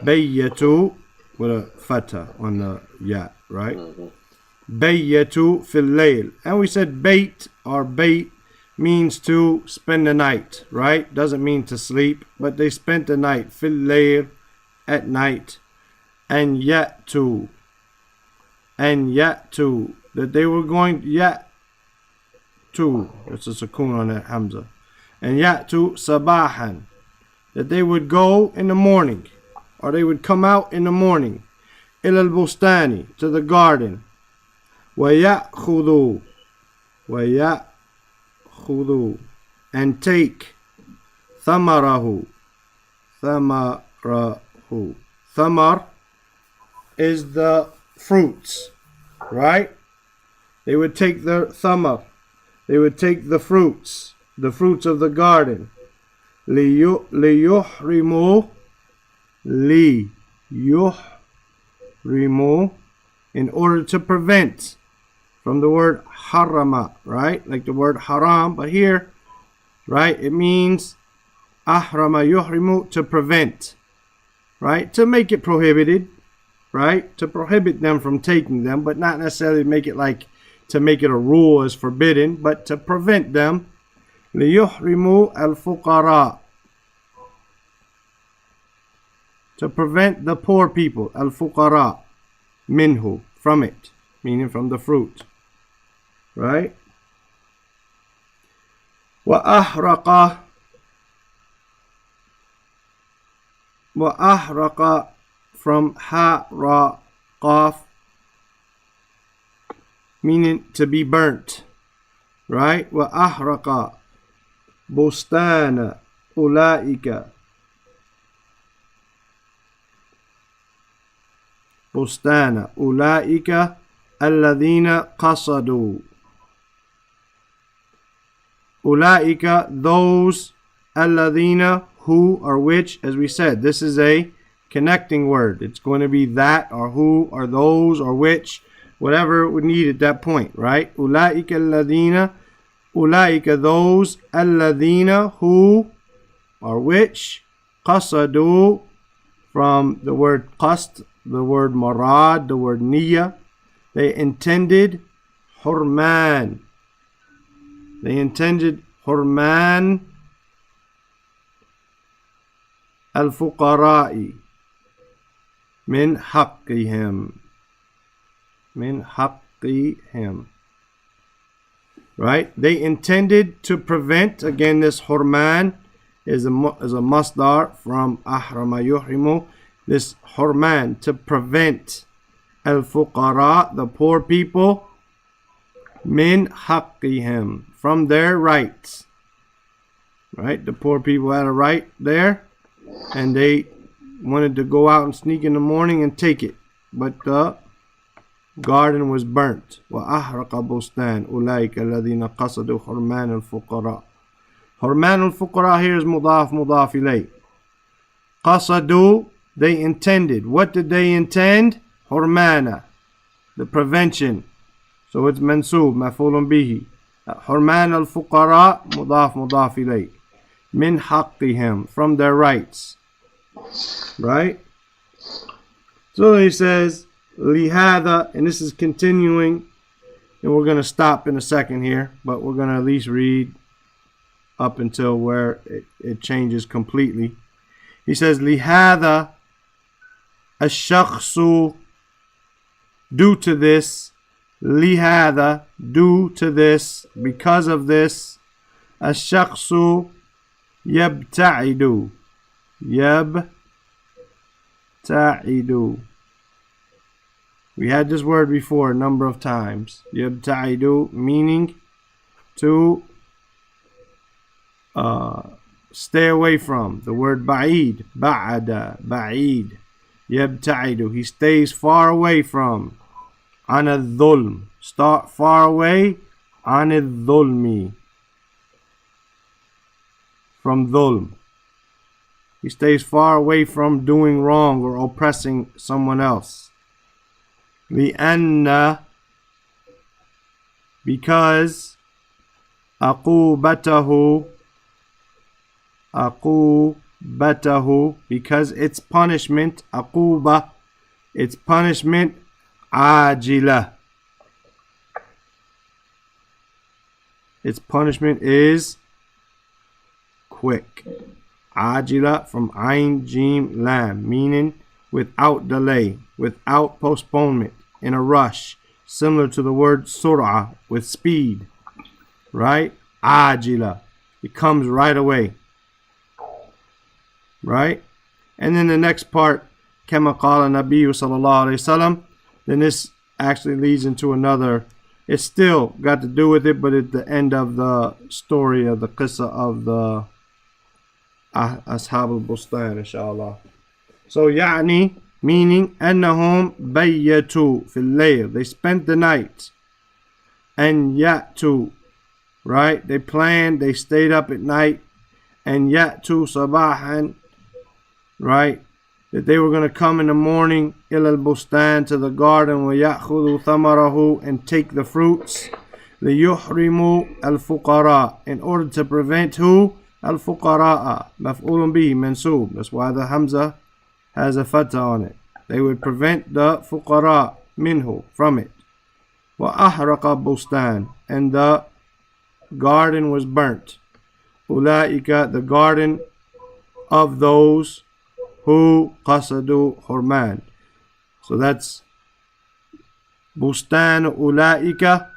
بيتوا with a fatha on the ya, right? بيتوا fil layl. And we said bait or bait means to spend the night, right? Doesn't mean to sleep, but they spent the night fil layl, at night. And yatu, that they were going yatu, it's a sukoon on that hamza. And yatu sabahan, that they would go in the morning, or they would come out in the morning, ila al-bustani, to the garden, wa ya'khudhu, and take thamarahu. Thamar is the fruits, right? They would take the thamar, they would take the fruits of the garden. لِيُحْرِمُوا, in order to prevent, from the word harama, right? Like the word haram, but here, right, it means ahrama yuhrimu, to prevent, right? To make it prohibited, right? To prohibit them from taking them, but not necessarily make it like to make it a rule as forbidden, but to prevent them. لِيُحْرِمُوا الْفُقَرَاء, to prevent the poor people, al-fuqara, minhu, from it, meaning from the fruit, right? وَأَحْرَقَ from ha, ra, qaf, meaning to be burnt, right? وَأَحْرَقَ بُسْتَانَ أُولَئِكَ بستان أولئك الذين قصدوا. أولئك, those, الذين, who or which, as we said, this is a connecting word. It's going to be that or who or those or which, whatever we need at that point, right? أولئك الذين, أولئك, those, الذين, who or which, قصدوا, from the word qasd, the word marad, the word niyya, they intended hurman. They intended hurman al-fuqara'i min haqqihim. Min haqqihim. Right? They intended to prevent, again, this hurman is a masdar from ahrama yuhrimu. This hurman, to prevent al-fuqara, the poor people, min haqqihim, from their rights. Right? The poor people had a right there, and they wanted to go out and sneak in the morning and take it. But the garden was burnt. وَأَحْرَقَ بُسْتَانَ أُولَٰئِكَ الَّذِينَ قَصَدُوا حُرْمَانَ الْفُقَرَاءِ. Hurman al-fuqara here is mudaf ilayh. Qasadu, they intended. What did they intend? Hurmana, the prevention. So it's mansub, maf'ulun bihi. Hurman al-fuqara, mudaf ilayh. Min haqqihim, from their rights. Right? So he says, lihada, and this is continuing, and we're going to stop in a second here, but we're going to at least read up until where it changes completely. He says, lihada ash-shakhsu, due to this, lihada, due to this, because of this, ash-shakhsu yabta'idu, yabta'idu. We had this word before a number of times. Yabta'idu, meaning to stay away from. The word ba'id, ba'ada, ba'id. Yabta'idu, he stays far away from. Ana dhulm, start far away. Ana dhulmi, from dhulm. He stays far away from doing wrong or oppressing someone else. لِأَنَّ, because عقوبته, because its punishment, عقوبة, its punishment, عاجلة, its punishment is quick. عاجلة, from Ain Jim Lam, meaning without delay, without postponement, in a rush, similar to the word sur'a, with speed, right? Ajila, it comes right away, right? And then the next part, kama qala Nabiyyu sallallahu alayhi wasallam, then this actually leads into another, it's still got to do with it, but at the end of the story of the qissa of the Ashab al-Bustan, inshallah. So ya'ni, meaning annahum bayyatu fil layl, they spent the night, and ya'tu, right, they planned, they stayed up at night, and ya'tu sabahan, right, that they were going to come in the morning, ila al-bustan, to the garden, wa ya'khudhu thamarahu, and take the fruits, li yuhrimu al-fuqara, in order to prevent who? الفقراء مفعول به منصوب. That's why the Hamza has a fatha on it. They would prevent the fuqara minhu, from it. وأحرق بستان, and the garden was burnt. أولئك, the garden of those who قصدوا حرمان. So that's بستان أولئك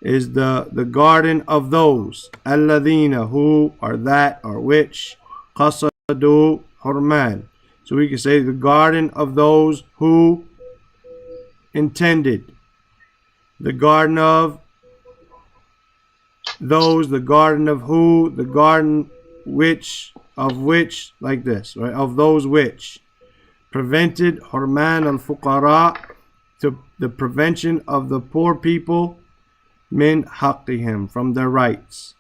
is the garden of those. الذين, who, or that, or which. قصدوا حرمان. So we can say the garden of those who intended. The garden of those, the garden of who, the garden which, of which, like this, right? Of those which prevented Hurman al-Fuqara, to the prevention of the poor people, min haqqihim, from their rights.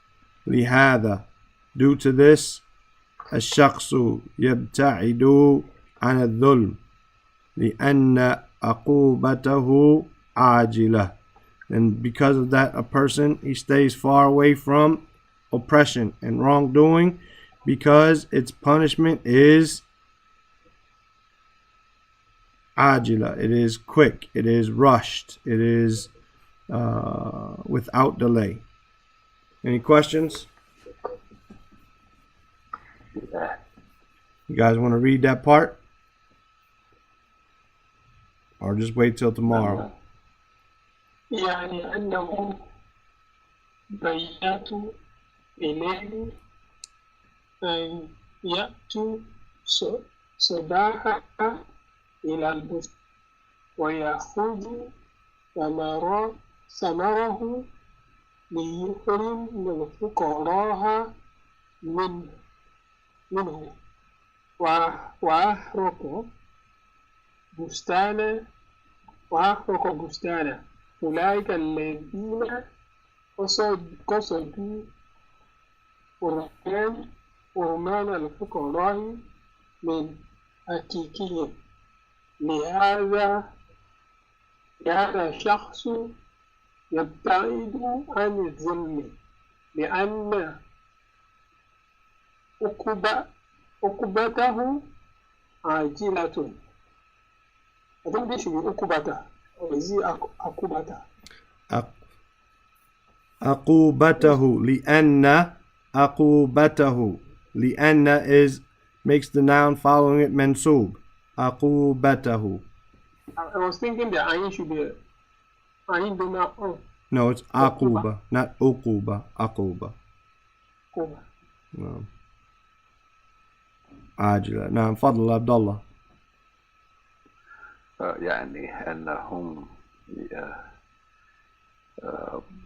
Lihada, due to this, الشخص يبتعد عن الظلم لأن عقوبته عاجلة. And because of that, a person, he stays far away from oppression and wrongdoing, because its punishment is ajila, it is quick, it is rushed, it is without delay. Any questions? Yeah. You guys want to read that part? Or just wait till tomorrow? يعني أنه بيات إليه أن يأتوا صباحا إلى البستان ويأخذوا ثمره ليحرم الفقراء منه وأحرق بستانه أولئك الذين قصدوا حرمان الفقراء من حقيقهم. لهذا الشخص يبتعد عن الظلم لأن عقوبته عاجلة. I think this should be عقوبته. Or is it عقوبته? عقوبته, لأن عقوبته. لأن is makes the noun following it mansub. عقوبته. I was thinking the ayin should be ayin do not oh. No, it's عقوبة, not عقوبة. عقوبة. No. عاجلة. نعم فضل عبد الله. يعني أنهم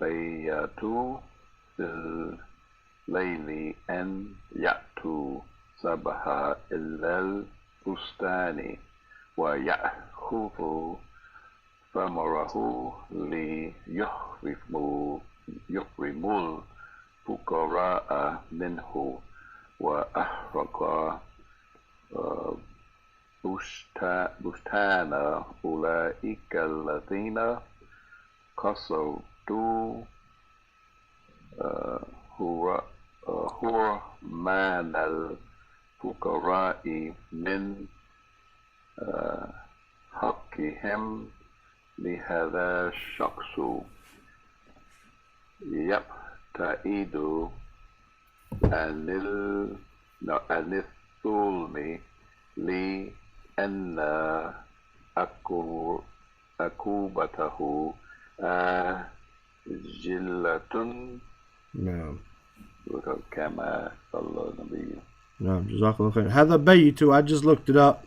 بياتوا في الليل أن يأتوا صباحا إلى البستان ويأخذوا ثمره ليحرموا الفقراء منه وأحرق بستان أولئك الذين قصدوا حرمان الفقراء من حقهم. لهذا الشخص يبتعد عن الظلم لأن عقوبته عاجلة. نعم. كما صلى النبي. نعم جزاك الله خير. هذا بيت, I just looked it up,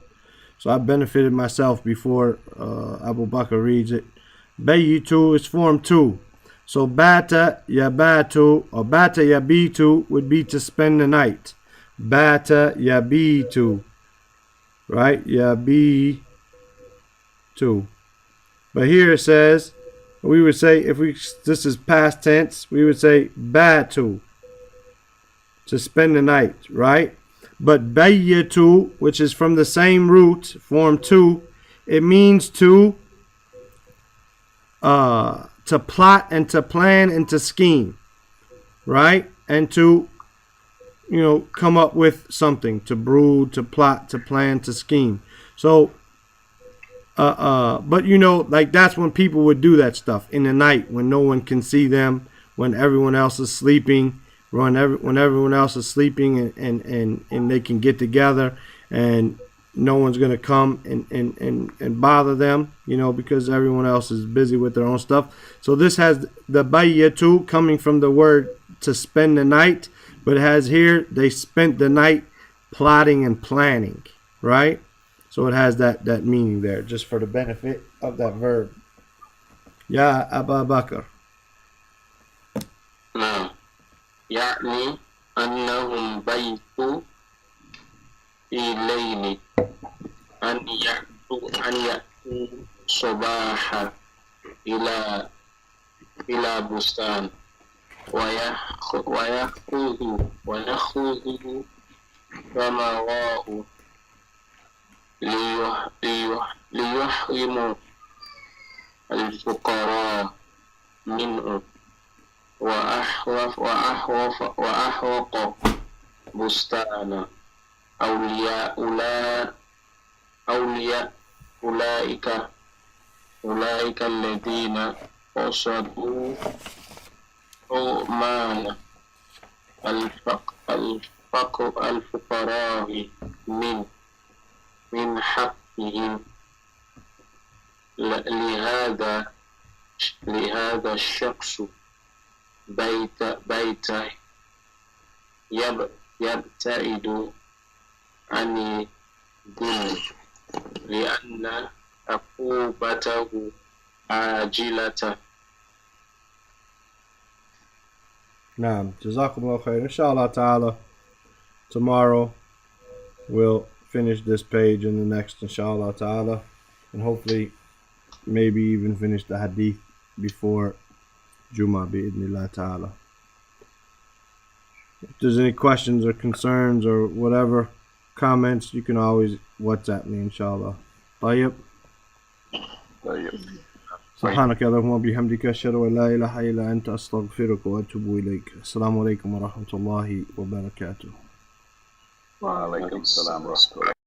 so I benefited myself before Abu Bakr reads it. Bayitu is form 2. So bata yabatu or bata yabitu would be to spend the night. Bata yabitu. Right? Yabitu. But here it says, we would say, if this is past tense, we would say batu, to spend the night, right? But bayyatu, which is from the same root, form 2, it means to plot and to plan and to scheme, right? And to come up with something, to brood, to plot, to plan, to scheme. So, but like that's when people would do that stuff in the night when no one can see them, when everyone else is sleeping, when everyone else is sleeping and they can get together and no one's going to come and bother them, because everyone else is busy with their own stuff. So this has the bayatu coming from the word to spend the night, but it has here they spent the night plotting and planning, right? So it has that meaning there, just for the benefit of that verb. Ya Aba Bakr. نعم يعني أنهم بيتوا في الليل أن يأتوا صباحا إلى بستان ونأخذ ثمراه ليحرم الفقراء منه وأحرق بستان أولئك الذين قصدوا حرمان الفقراء من حقهم لهذا الشخص بيته يبتعد عن الظلم لأن عقوبته عاجلة. Naam. Jazakumullah khair. Inshallah ta'ala, tomorrow we'll finish this page and the next, inshallah ta'ala, and hopefully maybe even finish the hadith before Juma bi'idhnillah ta'ala. If there's any questions or concerns or whatever, comments, you can always WhatsApp me, inshallah. طيب. سبحانك اللهم وبحمدك أشهد أن لا إله إلا أنت أستغفرك وأتوب إليك. السلام عليكم ورحمة الله وبركاته. وعليكم السلام ورحمة الله.